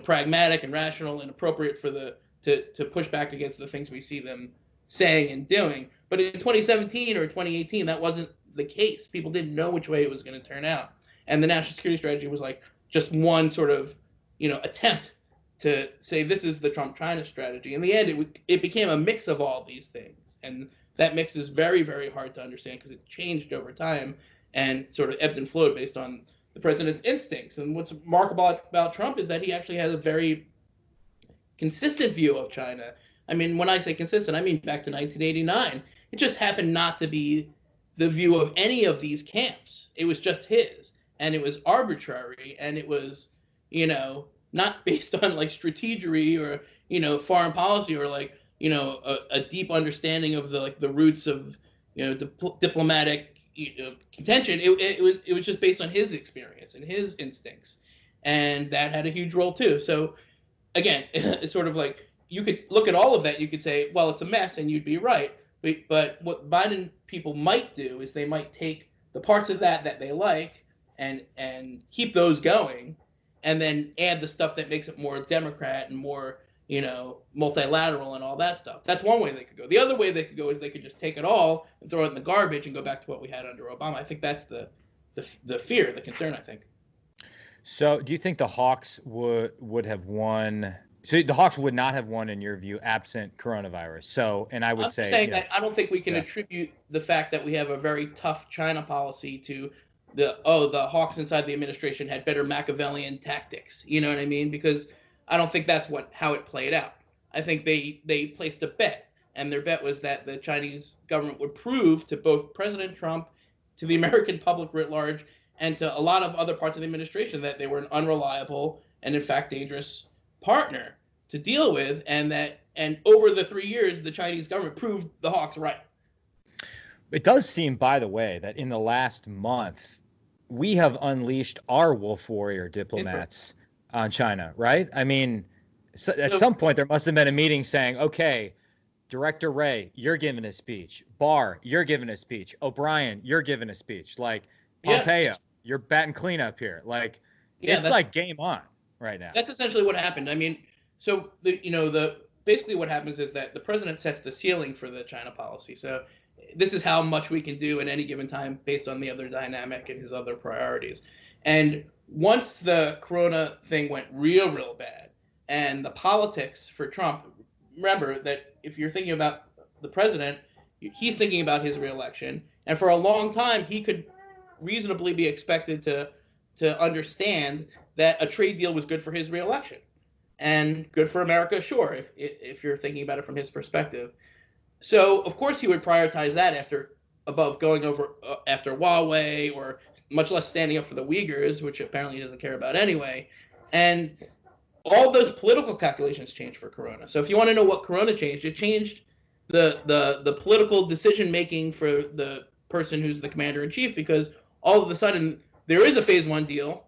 pragmatic and rational and appropriate for to push back against the things we see them saying and doing. But in 2017 or 2018, that wasn't the case. People didn't know which way it was going to turn out. And the national security strategy was like just one sort of, attempt to say this is the Trump-China strategy. In the end, it became a mix of all these things. And that mix is very, very hard to understand because it changed over time and sort of ebbed and flowed based on the president's instincts. And what's remarkable about Trump is that he actually has a very consistent view of China. I mean, when I say consistent, I mean back to 1989. It just happened not to be the view of any of these camps. It was just his. And it was arbitrary, and it was, not based on like strategery or, foreign policy or like, a deep understanding of the roots of, diplomatic contention. It was just based on his experience and his instincts, and that had a huge role too. So again, it's sort of like you could look at all of that. You could say, well, it's a mess, and you'd be right. But what Biden people might do is they might take the parts of that they like and keep those going, and then add the stuff that makes it more Democrat and more, multilateral and all that stuff. That's one way they could go. The other way they could go is they could just take it all and throw it in the garbage and go back to what we had under Obama. I think that's the fear, the concern, I think. So do you think the Hawks would have won? So the Hawks would not have won, in your view, absent coronavirus. So, and I would say that I don't think we can attribute the fact that we have a very tough China policy to the Hawks inside the administration had better Machiavellian tactics. You know what I mean? Because I don't think that's how it played out. I think they placed a bet, and their bet was that the Chinese government would prove to both President Trump, to the American public writ large, and to a lot of other parts of the administration that they were an unreliable and in fact dangerous partner to deal with, and over the 3 years the Chinese government proved the Hawks right. It does seem, by the way, that in the last month we have unleashed our wolf warrior diplomats on China, right? I mean, at some point there must have been a meeting saying, okay, Director Wray, you're giving a speech. Barr, you're giving a speech. O'Brien, you're giving a speech. Like Pompeo, you're batting cleanup here. Like, it's like game on right now. That's essentially what happened. I mean, so basically what happens is that the president sets the ceiling for the China policy. So this is how much we can do at any given time based on the other dynamic and his other priorities. And once the corona thing went real bad, and the politics for Trump, remember that if you're thinking about the president, he's thinking about his reelection. And for a long time, he could reasonably be expected to understand that a trade deal was good for his reelection. And good for America, sure, if you're thinking about it from his perspective. So, of course, he would prioritize that above going over after Huawei, or much less standing up for the Uyghurs, which apparently he doesn't care about anyway. And all those political calculations changed for Corona. So if you want to know what Corona changed, it changed the political decision-making for the person who's the commander-in-chief, because all of a sudden there is a phase one deal.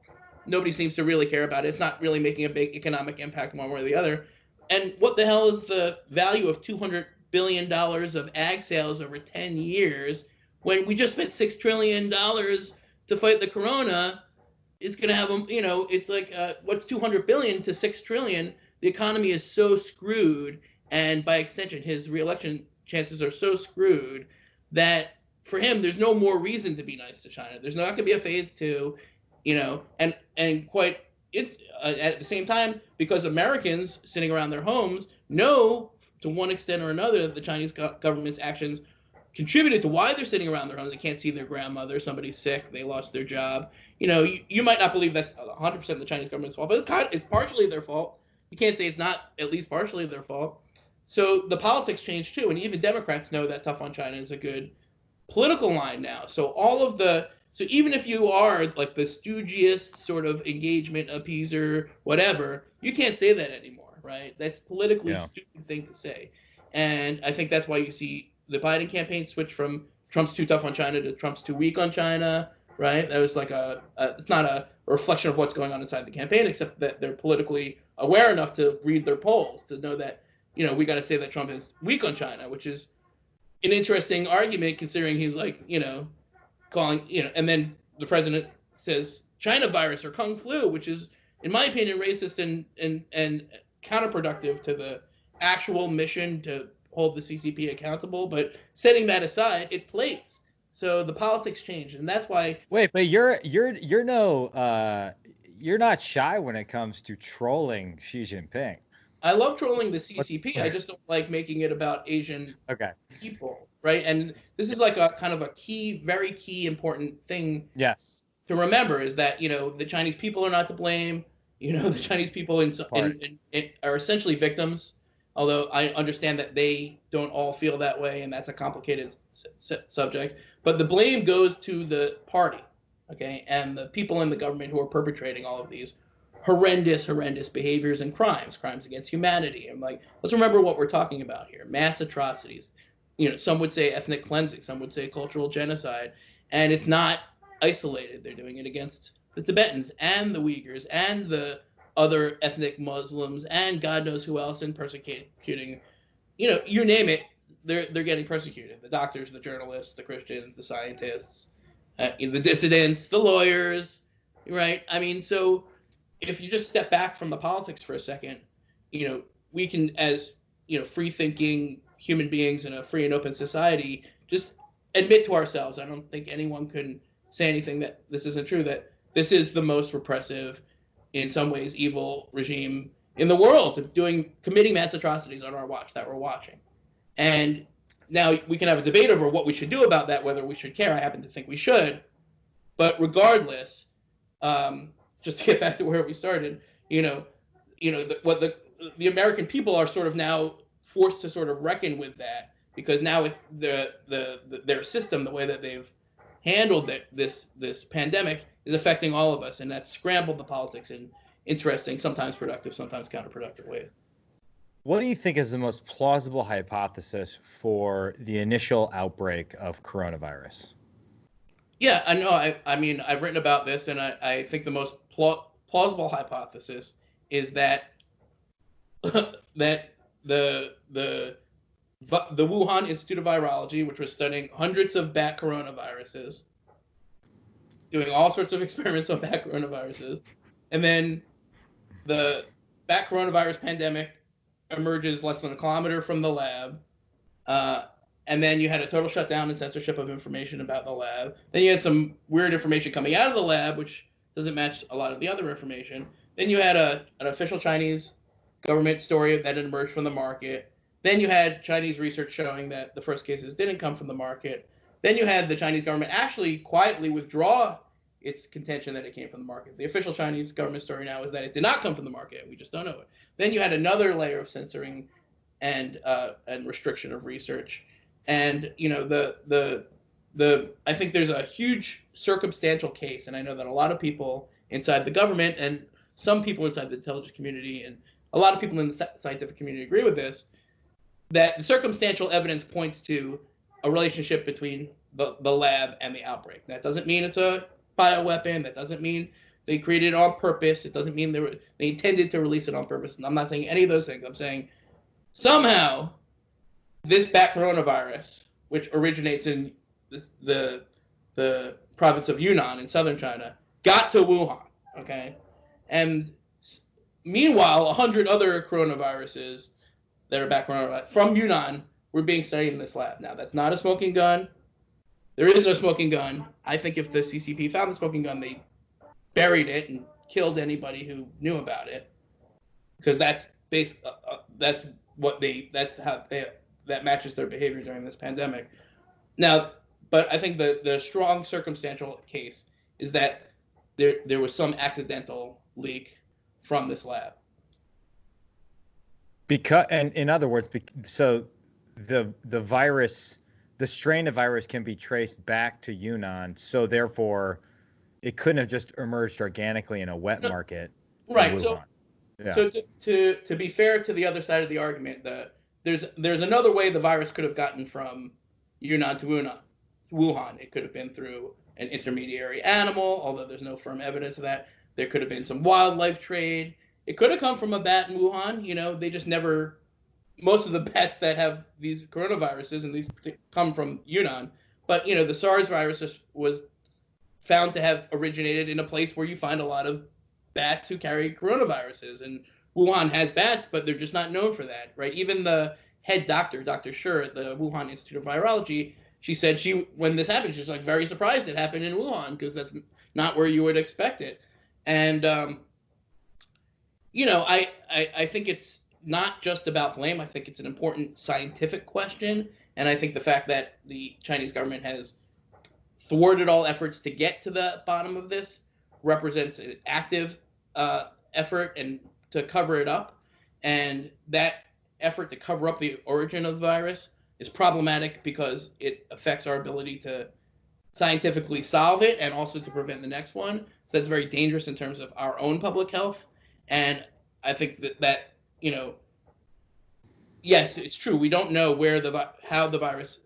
Nobody seems to really care about it. It's not really making a big economic impact one way or the other. And what the hell is the value of $200 billion of ag sales over 10 years when we just spent $6 trillion to fight the corona? It's going to have, it's like, what's 200 billion to 6 trillion? The economy is so screwed, and by extension, his reelection chances are so screwed that for him, there's no more reason to be nice to China. There's not going to be a phase two, and at the same time, because Americans sitting around their homes know to one extent or another that the Chinese government's actions contributed to why they're sitting around their homes. They can't see their grandmother, somebody's sick, they lost their job. You might not believe that's 100% the Chinese government's fault, but it's partially their fault. You can't say it's not at least partially their fault. So the politics changed too, and even Democrats know that tough on China is a good political line now. So all of the So even if you are like the stoogiest sort of engagement appeaser, whatever, you can't say that anymore, right? That's politically stupid thing to say. And I think that's why you see the Biden campaign switch from Trump's too tough on China to Trump's too weak on China, right? That was like it's not a reflection of what's going on inside the campaign, except that they're politically aware enough to read their polls to know that, we got to say that Trump is weak on China, which is an interesting argument considering he's like, calling, and then the president says China virus or Kung flu, which is, in my opinion, racist and counterproductive to the actual mission to hold the CCP accountable. But setting that aside, it plays. So the politics change, and that's why. Wait, but you're not shy when it comes to trolling Xi Jinping. I love trolling the CCP. I just don't like making it about Asian people, right? And this is like a kind of a key, very key, important thing. Yes. To remember is that the Chinese people are not to blame. The Chinese people are essentially victims. Although I understand that they don't all feel that way, and that's a complicated subject. But the blame goes to the party, okay, and the people in the government who are perpetrating all of these horrendous behaviors and crimes against humanity. And let's remember what we're talking about here: mass atrocities. Some would say ethnic cleansing, some would say cultural genocide, and it's not isolated. They're doing it against the Tibetans and the Uyghurs and the other ethnic Muslims and God knows who else, and persecuting, you name it, they're getting persecuted. The doctors, the journalists, the Christians, the scientists, the dissidents, the lawyers, right? I mean, so if you just step back from the politics for a second, we can, as free-thinking human beings in a free and open society, just admit to ourselves. I don't think anyone can say anything that this isn't true, that this is the most repressive, in some ways evil regime in the world, committing mass atrocities on our watch that we're watching. And now we can have a debate over what we should do about that, whether we should care. I happen to think we should. But regardless, just to get back to where we started, the American people are sort of now forced to sort of reckon with that, because now it's their system, the way that they've handled this pandemic, is affecting all of us, and that's scrambled the politics in interesting, sometimes productive, sometimes counterproductive ways. What do you think is the most plausible hypothesis for the initial outbreak of coronavirus? Yeah, I know. I mean, I've written about this, and I think the most plausible hypothesis is that that the Wuhan Institute of Virology, which was studying hundreds of bat coronaviruses, doing all sorts of experiments on bat coronaviruses, and then the bat coronavirus pandemic emerges less than a kilometer from the lab, and then you had a total shutdown and censorship of information about the lab. Then you had some weird information coming out of the lab, which doesn't match a lot of the other information. Then you had an official Chinese government story that had emerged from the market. Then you had Chinese research showing that the first cases didn't come from the market. Then you had the Chinese government actually quietly withdraw its contention that it came from the market. The official Chinese government story now is that it did not come from the market. We just don't know it. Then you had another layer of censoring and restriction of research. And I think there's a huge circumstantial case, and I know that a lot of people inside the government and some people inside the intelligence community and a lot of people in the scientific community agree with this, that the circumstantial evidence points to a relationship between the lab and the outbreak. That doesn't mean it's a bioweapon. That doesn't mean they created it on purpose. It doesn't mean they intended to release it on purpose. And I'm not saying any of those things. I'm saying somehow this bat coronavirus, which originates in the province of Yunnan in southern China, got to Wuhan, okay? And meanwhile, 100 other coronaviruses that are bat coronavirus from Yunnan were being studied in this lab. Now, that's not a smoking gun. There is no smoking gun. I think if the CCP found the smoking gun, they buried it and killed anybody who knew about it, because that matches their behavior during this pandemic. Now, but I think the strong circumstantial case is that there was some accidental leak from this lab. Because, and in other words, so the virus, the strain of virus can be traced back to Yunnan, so therefore it couldn't have just emerged organically in a wet market in Right. Wuhan. So to be fair to the other side of the argument, there's another way the virus could have gotten from Yunnan to Wuhan. It could have been through an intermediary animal, although there's no firm evidence of that. There could have been some wildlife trade. It could have come from a bat in Wuhan. You know, they just never. Most of the bats that have these coronaviruses, and these come from Yunnan, but you know, the SARS virus was found to have originated in a place where you find a lot of bats who carry coronaviruses, and Wuhan has bats, but they're just not known for that, right? Even the head doctor, Dr. Schur at the Wuhan Institute of Virology, she said when this happened, she was like very surprised it happened in Wuhan because that's not where you would expect it. And you know, I think it's not just about blame. I think it's an important scientific question, and I think the fact that the Chinese government has thwarted all efforts to get to the bottom of this represents an active effort and to cover it up, and that effort to cover up the origin of the virus is problematic because it affects our ability to scientifically solve it and also to prevent the next one. So that's very dangerous in terms of our own public health. And I think that you know, yes, it's true, we don't know how the virus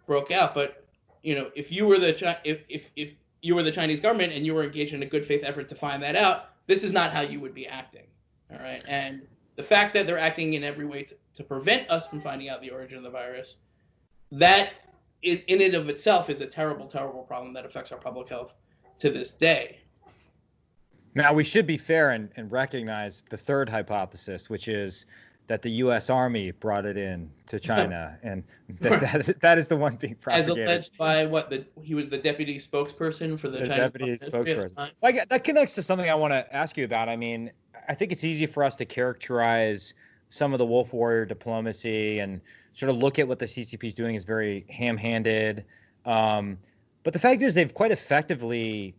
broke out, but you know, if you were if you were the Chinese government and you were engaged in a good faith effort to find that out, this is not how you would be acting. All right. And the fact that they're acting in every way to prevent us from finding out the origin of the virus, that is, in and of itself, is a terrible, terrible problem that affects our public health to this day. Now, we should be fair and recognize the third hypothesis, which is that the U.S. Army brought it in to China, and that is the one being propagated. As alleged by he was the deputy spokesperson for the Chinese deputy spokesperson. That connects to something I want to ask you about. I mean, I think it's easy for us to characterize some of the wolf warrior diplomacy and sort of look at what the CCP is doing as very ham-handed. But the fact is they've quite effectively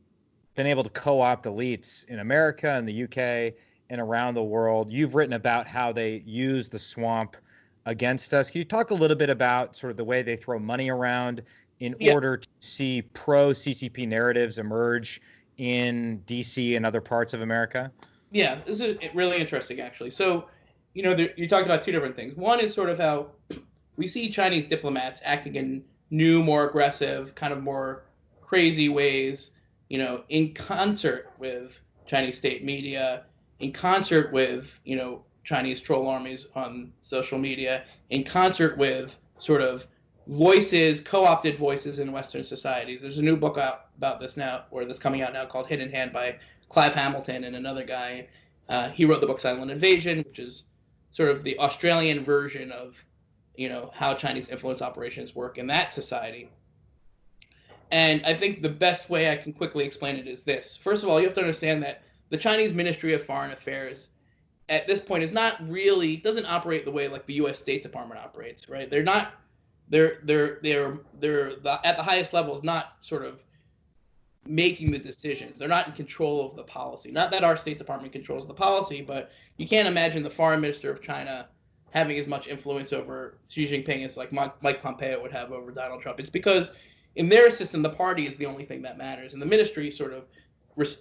been able to co-opt elites in America and the UK and around the world. You've written about how they use the swamp against us. Can you talk a little bit about sort of the way they throw money around in order to see pro-CCP narratives emerge in DC and other parts of America? Yeah, this is really interesting, actually. So, you know, you talked about two different things. One is sort of how we see Chinese diplomats acting in new, more aggressive, kind of more crazy ways, you know, in concert with Chinese state media, in concert with, you know, Chinese troll armies on social media, in concert with sort of voices, co-opted voices in Western societies. There's a new book out about this now, or that's coming out now, called Hidden Hand by Clive Hamilton and another guy. He wrote the book Silent Invasion, which is sort of the Australian version of, you know, how Chinese influence operations work in that society. And I think the best way I can quickly explain it is this. First of all, you have to understand that the Chinese Ministry of Foreign Affairs at this point doesn't operate the way like the U.S. State Department operates, right? They're at the highest level is not sort of making the decisions. They're not in control of the policy. Not that our State Department controls the policy, but you can't imagine the Foreign Minister of China having as much influence over Xi Jinping as like Mike Pompeo would have over Donald Trump. It's because in their system, the party is the only thing that matters, and the ministry sort of,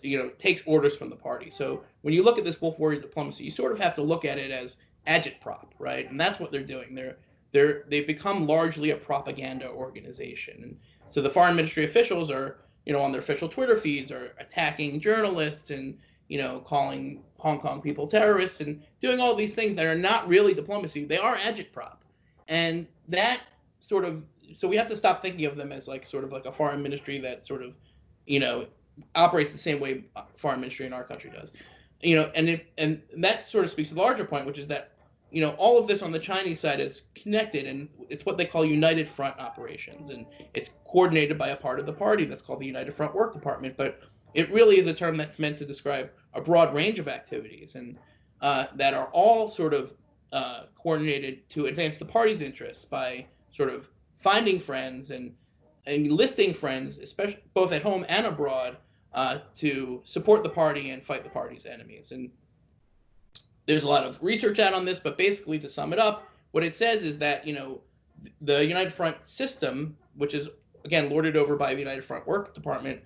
you know, takes orders from the party. So when you look at this wolf warrior diplomacy, you sort of have to look at it as agitprop, right? And that's what they're doing. They've become largely a propaganda organization. And so the foreign ministry officials are, you know, on their official Twitter feeds are attacking journalists and, you know, calling Hong Kong people terrorists and doing all these things that are not really diplomacy. They are agitprop. And that sort of, so we have to stop thinking of them as like sort of like a foreign ministry that sort of, you know, operates the same way foreign ministry in our country does. You know, and that sort of speaks to the larger point, which is that, you know, all of this on the Chinese side is connected, and it's what they call United Front operations, and it's coordinated by a part of the party that's called the United Front Work Department. But it really is a term that's meant to describe a broad range of activities, and that are all sort of coordinated to advance the party's interests by sort of finding friends and enlisting friends, especially both at home and abroad, to support the party and fight the party's enemies. And there's a lot of research out on this, but basically to sum it up, what it says is that, you know, the United Front system which is again lorded over by the United Front Work Department,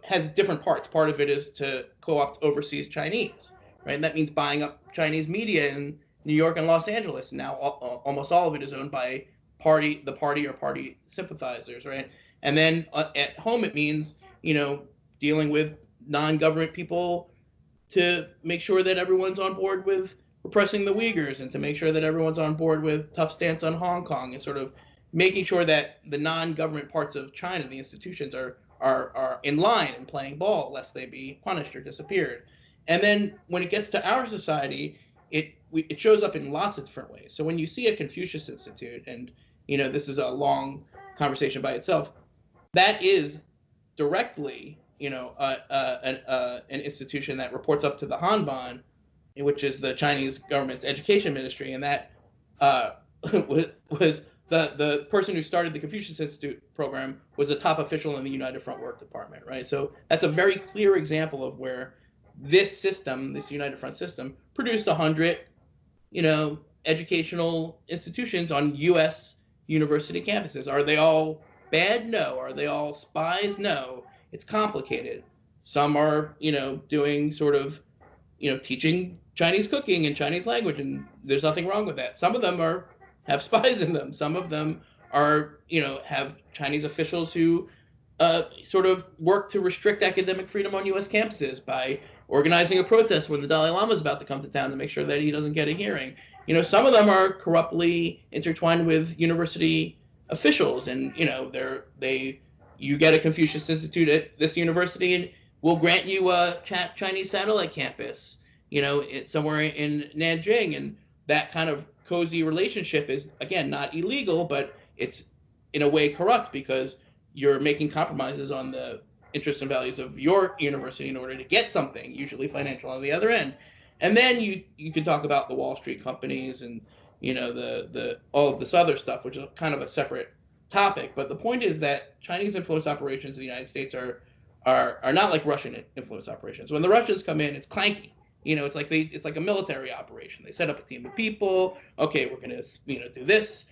has different parts. Part of it is to co-opt overseas Chinese, right? And that means buying up Chinese media in New York and Los Angeles. And now almost all of it is owned by the party or party sympathizers, right? And then at home, it means, dealing with non-government people to make sure that everyone's on board with repressing the Uyghurs, and to make sure that everyone's on board with tough stance on Hong Kong, and sort of making sure that the non-government parts of China, the institutions, are in line and playing ball, lest they be punished or disappeared. And then when it gets to our society, it shows up in lots of different ways. So when you see a Confucius Institute, and this is a long conversation by itself, that is directly an institution that reports up to the Hanban, which is the Chinese government's education ministry, and that was the person who started the Confucius Institute program was a top official in the United Front Work Department, right? So that's a very clear example of where this system, this United Front system, produced 100, educational institutions on U.S. university campuses. Are they all bad? No. Are they all spies? No. It's complicated. Some are, doing sort of, teaching Chinese cooking and Chinese language, and there's nothing wrong with that. Some of them have spies in them. Some of them are, have Chinese officials who sort of work to restrict academic freedom on U.S. campuses by organizing a protest when the Dalai Lama is about to come to town to make sure that he doesn't get a hearing. Some of them are corruptly intertwined with university officials, and you get a Confucius Institute at this university, and we'll grant you a Chinese satellite campus, somewhere in Nanjing, and that kind of cozy relationship is, again, not illegal, but it's in a way corrupt, because you're making compromises on the interests and values of your university in order to get something, usually financial, on the other end. And then you can talk about the Wall Street companies and the all of this other stuff, which is kind of a separate topic. But the point is that Chinese influence operations in the United States are not like Russian influence operations. When the Russians come in, it's clanky. It's like a military operation. They set up a team of people. Okay, we're going to do this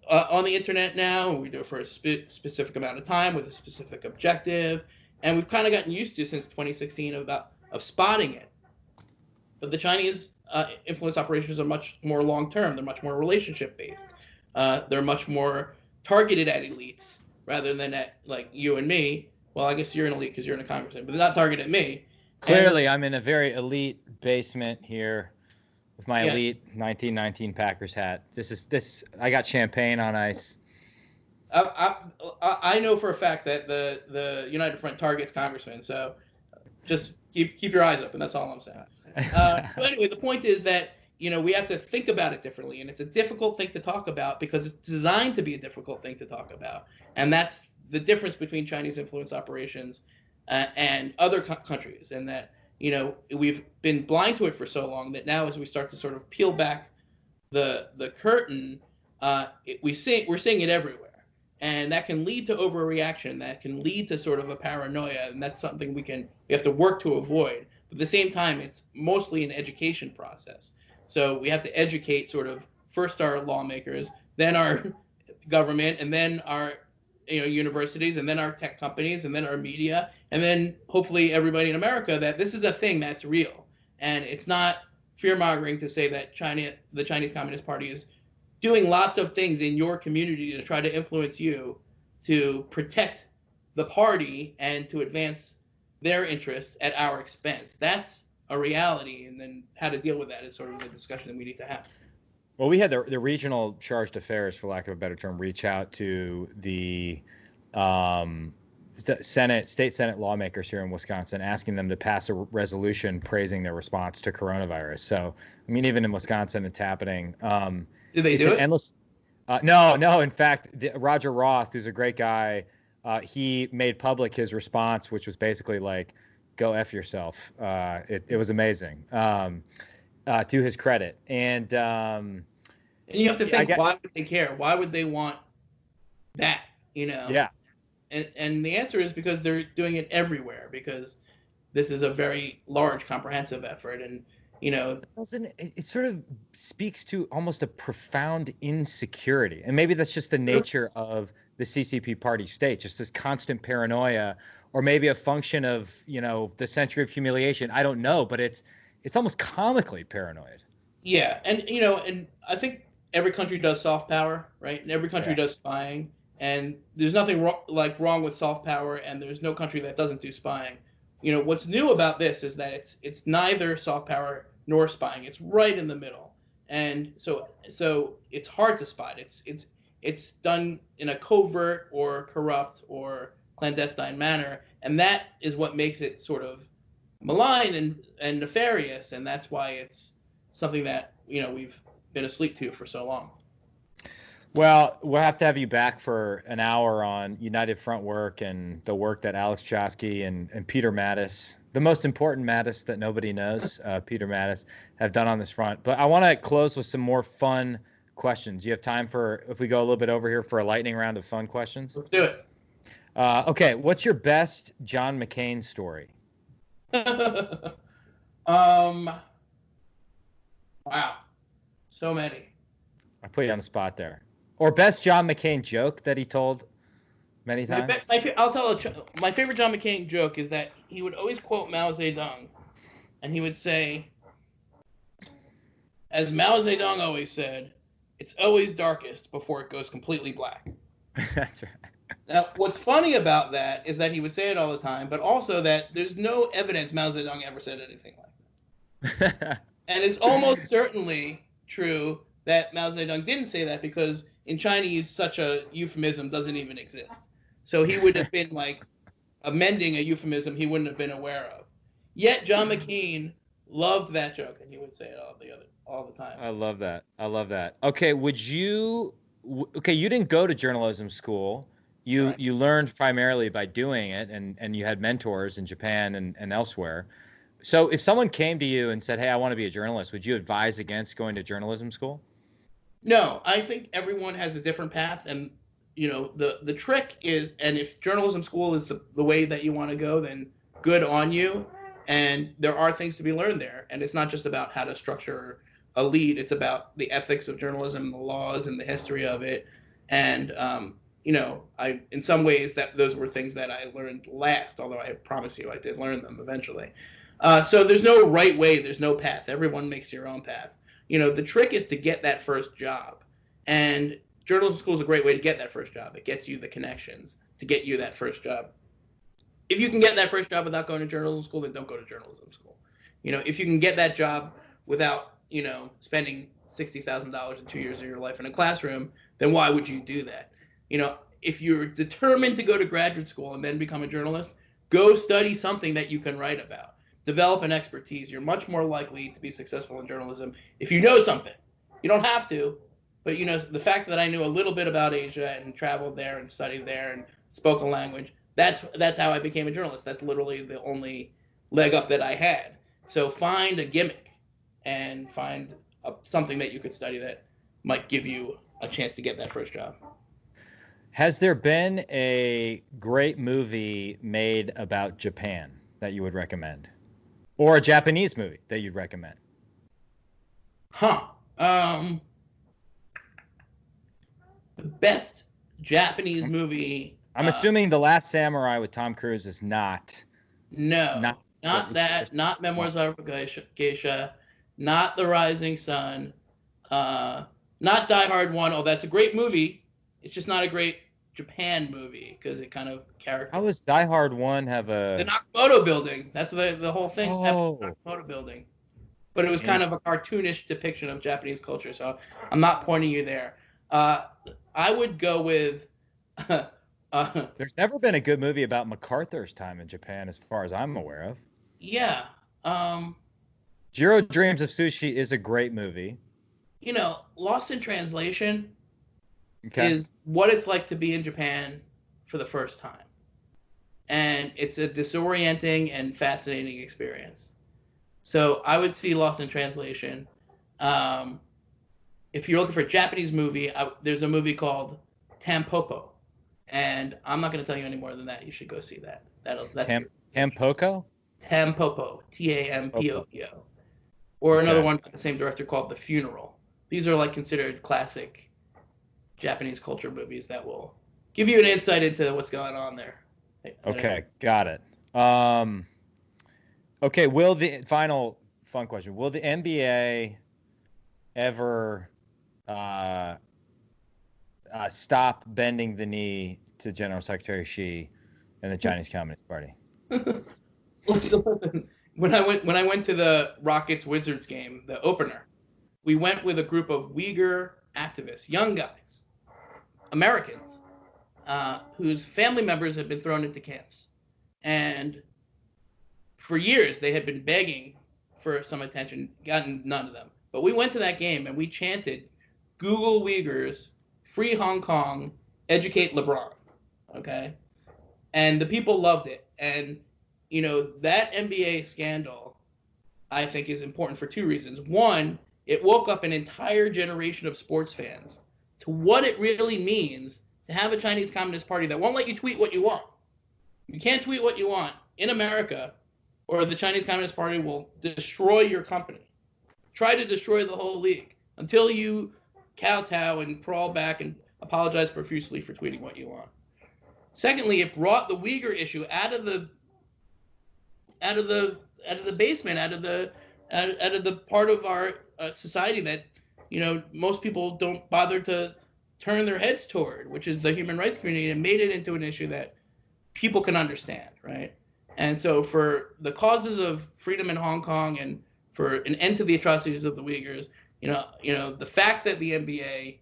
on the internet now, and we do it for a specific amount of time with a specific objective. And we've kind of gotten used to, since 2016, of spotting it. But the Chinese influence operations are much more long-term. They're much more relationship-based. They're much more targeted at elites rather than at, like, you and me. Well, I guess you're an elite because you're in a congressman, but they're not targeted at me. Clearly, I'm in a very elite basement here with my elite 1919 Packers hat. I got champagne on ice. I know for a fact that the United Front targets congressmen, so just keep your eyes open. That's all I'm saying. But anyway, the point is that we have to think about it differently, and it's a difficult thing to talk about because it's designed to be a difficult thing to talk about, and that's the difference between Chinese influence operations and other countries, and that we've been blind to it for so long that now, as we start to sort of peel back the curtain, we're seeing it everywhere, and that can lead to overreaction. That can lead to sort of a paranoia, and that's something we have to work to avoid. But at the same time, it's mostly an education process. So we have to educate sort of first our lawmakers, then our government, and then our universities, and then our tech companies, and then our media, and then hopefully everybody in America, that this is a thing that's real. And it's not fear-mongering to say that the Chinese Communist Party is doing lots of things in your community to try to influence you to protect the party and to advance their interests at our expense. That's a reality, and then how to deal with that is sort of the discussion that we need to have. Well, we had the regional chargé d'affaires, for lack of a better term, reach out to the state senate lawmakers here in Wisconsin, asking them to pass a resolution praising their response to coronavirus. So, I mean, even in Wisconsin, it's happening. Did they do it? Endless. No. In fact, Roger Roth, who's a great guy, he made public his response, which was basically like, "Go F yourself." It was amazing. To his credit, and you have to think, why would they care? Why would they want that? Yeah. And the answer is because they're doing it everywhere, because this is a very large, comprehensive effort, and You know, Doesn't it sort of speaks to almost a profound insecurity, and maybe that's just the nature of the CCP party state, just this constant paranoia, or maybe a function of the century of humiliation. I don't know, but it's almost comically paranoid. yeah, and and I think every country does soft power, right? And every country Yeah. does spying, and there's nothing wrong with soft power, and there's no country that doesn't do spying. What's new about this is that it's neither soft power nor spying. It's right in the middle, and so it's hard to spot. It's done in a covert or corrupt or clandestine manner, and that is what makes it sort of malign and nefarious, and that's why it's something that we've been asleep to for so long. Well, we'll have to have you back for an hour on United Front work and the work that Alex Chosky and Peter Mattis, the most important Mattis that nobody knows, Peter Mattis, have done on this front. But I want to close with some more fun questions. You have time for, if we go a little bit over here, for a lightning round of fun questions? Let's do it. Okay, what's your best John McCain story? Wow, so many. I put you on the spot there. Or best John McCain joke that he told many times? I'll tell my favorite John McCain joke is that he would always quote Mao Zedong, and he would say, as Mao Zedong always said, it's always darkest before it goes completely black. That's right. Now, what's funny about that is that he would say it all the time, but also that there's no evidence Mao Zedong ever said anything like that. And it's almost certainly true that Mao Zedong didn't say that, because in Chinese, such a euphemism doesn't even exist. So he would have been like amending a euphemism he wouldn't have been aware of. Yet John McCain loved that joke, and he would say it all the time. I love that. Okay, you didn't go to journalism school. You learned primarily by doing it, and you had mentors in Japan and elsewhere. So if someone came to you and said, hey, I want to be a journalist, would you advise against going to journalism school? No, I think everyone has a different path, and the trick is, and if journalism school is the way that you want to go, then good on you. And there are things to be learned there, and it's not just about how to structure a lead. It's about the ethics of journalism, the laws, and the history of it. And I in some ways those were things that I learned last, although I promise you I did learn them eventually. So there's no right way, there's no path. Everyone makes your own path. The trick is to get that first job. And journalism school is a great way to get that first job. It gets you the connections to get you that first job. If you can get that first job without going to journalism school, then don't go to journalism school. If you can get that job without, spending $60,000 in 2 years of your life in a classroom, then why would you do that? If you're determined to go to graduate school and then become a journalist, go study something that you can write about. Develop an expertise. You're much more likely to be successful in journalism if you know something. You don't have to, but the fact that I knew a little bit about Asia and traveled there and studied there and spoke a language, that's how I became a journalist. That's literally the only leg up that I had. So find a gimmick and find something that you could study that might give you a chance to get that first job. Has there been a great movie made about Japan that you would recommend? Or a Japanese movie that you'd recommend? The best Japanese movie. I'm assuming The Last Samurai with Tom Cruise is not. No, not that. Not Memoirs of a Geisha. Not The Rising Sun. Not Die Hard 1. Oh, that's a great movie. It's just not a great Japan movie because it kind of character. How does Die Hard 1 have The Nakamoto building? That's the whole thing. Oh. The Nakamoto building. But it was kind of a cartoonish depiction of Japanese culture, so I'm not pointing you there. I would go with. There's never been a good movie about MacArthur's time in Japan, as far as I'm aware of. Yeah. Jiro Dreams of Sushi is a great movie. Lost in Translation is what it's like to be in Japan for the first time. And it's a disorienting and fascinating experience. So I would see Lost in Translation. If you're looking for a Japanese movie, there's a movie called Tampopo. And I'm not going to tell you any more than that. You should go see that. That's Tampopo? Tampopo. Tampopo. Or another Okay. one by the same director called The Funeral. These are like considered classic Japanese culture movies that will give you an insight into what's going on there. Okay, got it. Okay, final fun question. Will the NBA ever stop bending the knee to General Secretary Xi and the Chinese Communist Party? Listen, when I went to the Rockets Wizards game, the opener, we went with a group of Uyghur activists, young guys, Americans, whose family members had been thrown into camps. And for years, they had been begging for some attention, gotten none of them. But we went to that game and we chanted, Google Uyghurs, free Hong Kong, educate LeBron. Okay? And the people loved it. And, you know, that NBA scandal, I think, is important for two reasons. One, it woke up an entire generation of sports fans to what it really means to have a Chinese Communist Party that won't let you tweet what you want. You can't tweet what you want in America, or the Chinese Communist Party will destroy your company. Try to destroy the whole league until you kowtow and crawl back and apologize profusely for tweeting what you want. Secondly, it brought the Uyghur issue out of the basement, out of the part of our society that, you know, most people don't bother to turn their heads toward, which is the human rights community, and made it into an issue that people can understand, right? And so for the causes of freedom in Hong Kong and for an end to the atrocities of the Uyghurs, you know, the fact that the NBA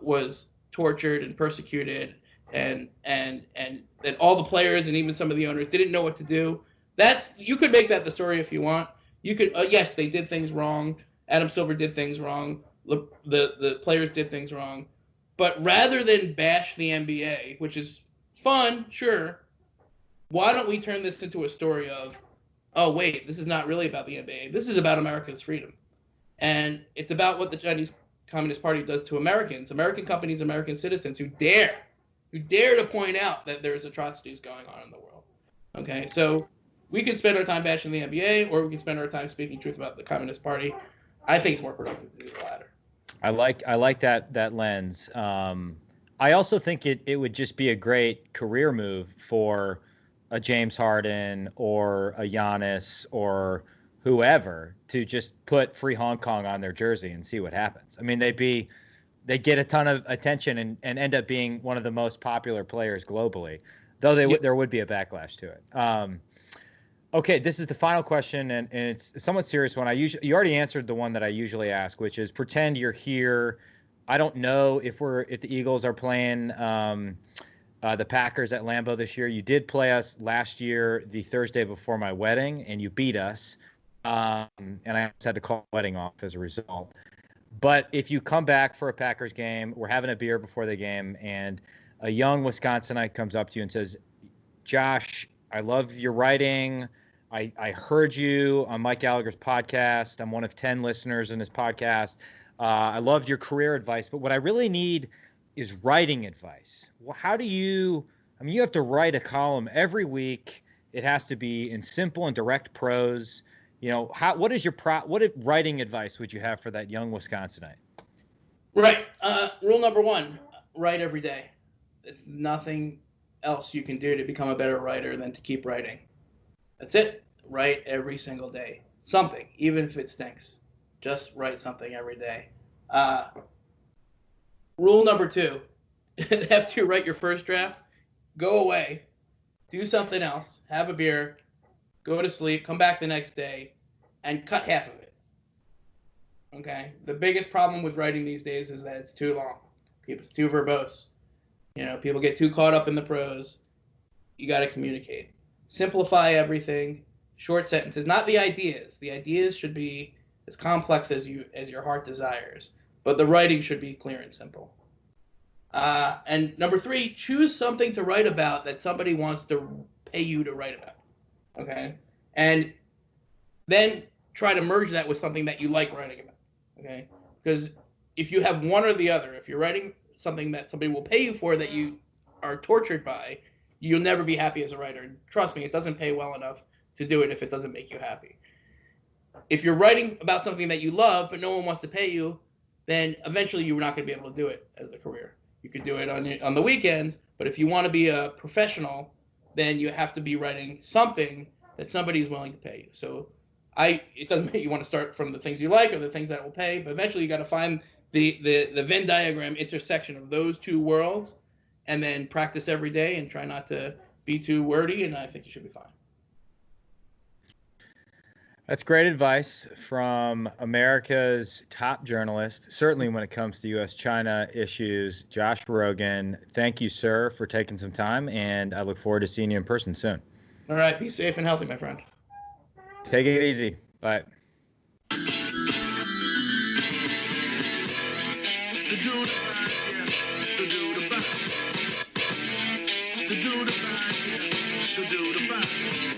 was tortured and persecuted, and that all the players and even some of the owners didn't know what to do. You could make that the story if you want. You could, yes, they did things wrong. Adam Silver did things wrong. The players did things wrong. But rather than bash the NBA, which is fun, sure, why don't we turn this into a story of, oh, wait, this is not really about the NBA. This is about America's freedom. And it's about what the Chinese Communist Party does to Americans, American companies, American citizens who dare to point out that there's atrocities going on in the world. Okay, so we could spend our time bashing the NBA, or we can spend our time speaking truth about the Communist Party. I think it's more productive to do the latter. I like that lens. I also think it would just be a great career move for a James Harden or a Giannis or whoever to just put free Hong Kong on their jersey and see what happens. I mean, they get a ton of attention and end up being one of the most popular players globally, though there would be a backlash to it. Okay, this is the final question, and it's a somewhat serious one. You already answered the one that I usually ask, which is pretend you're here. I don't know if the Eagles are playing the Packers at Lambeau this year. You did play us last year, the Thursday before my wedding, and you beat us. And I just had to call the wedding off as a result. But if you come back for a Packers game, we're having a beer before the game, and a young Wisconsinite comes up to you and says, Josh, I love your writing. I heard you on Mike Gallagher's podcast. I'm one of 10 listeners in his podcast. I loved your career advice, but what I really need is writing advice. Well, you have to write a column every week. It has to be in simple and direct prose. You know, what writing advice would you have for that young Wisconsinite? Right. Rule number one, write every day. There's nothing else you can do to become a better writer than to keep writing. That's it. Write every single day. Something, even if it stinks. Just write something every day. Rule number two, after you write your first draft, go away, do something else, have a beer, go to sleep, come back the next day, and cut half of it. Okay? The biggest problem with writing these days is that it's too long. It's too verbose. You know, people get too caught up in the prose. You got to communicate. Simplify everything. Short sentences, not the ideas. The ideas should be as complex as your heart desires, but the writing should be clear and simple. And number three, choose something to write about that somebody wants to pay you to write about. Okay? And then try to merge that with something that you like writing about. Okay? Because if you have one or the other, if you're writing something that somebody will pay you for that you are tortured by, you'll never be happy as a writer. Trust me, it doesn't pay well enough to do it if it doesn't make you happy. if you're writing about something that you love but no one wants to pay you, then eventually you're not going to be able to do it as a career. You could do it on the weekends, but if you want to be a professional, then you have to be writing something that somebody is willing to pay you. So it doesn't mean you want to start from the things you like or the things that will pay, but eventually you got to find the Venn diagram intersection of those two worlds, and then practice every day and try not to be too wordy, and I think you should be fine. That's great advice from America's top journalist, certainly when it comes to U.S. China issues, Josh Rogin. Thank you, sir, for taking some time, and I look forward to seeing you in person soon. All right, be safe and healthy, my friend. Take it easy. Bye. The dude about, yeah. The dude about. The dude about, yeah. The dude about.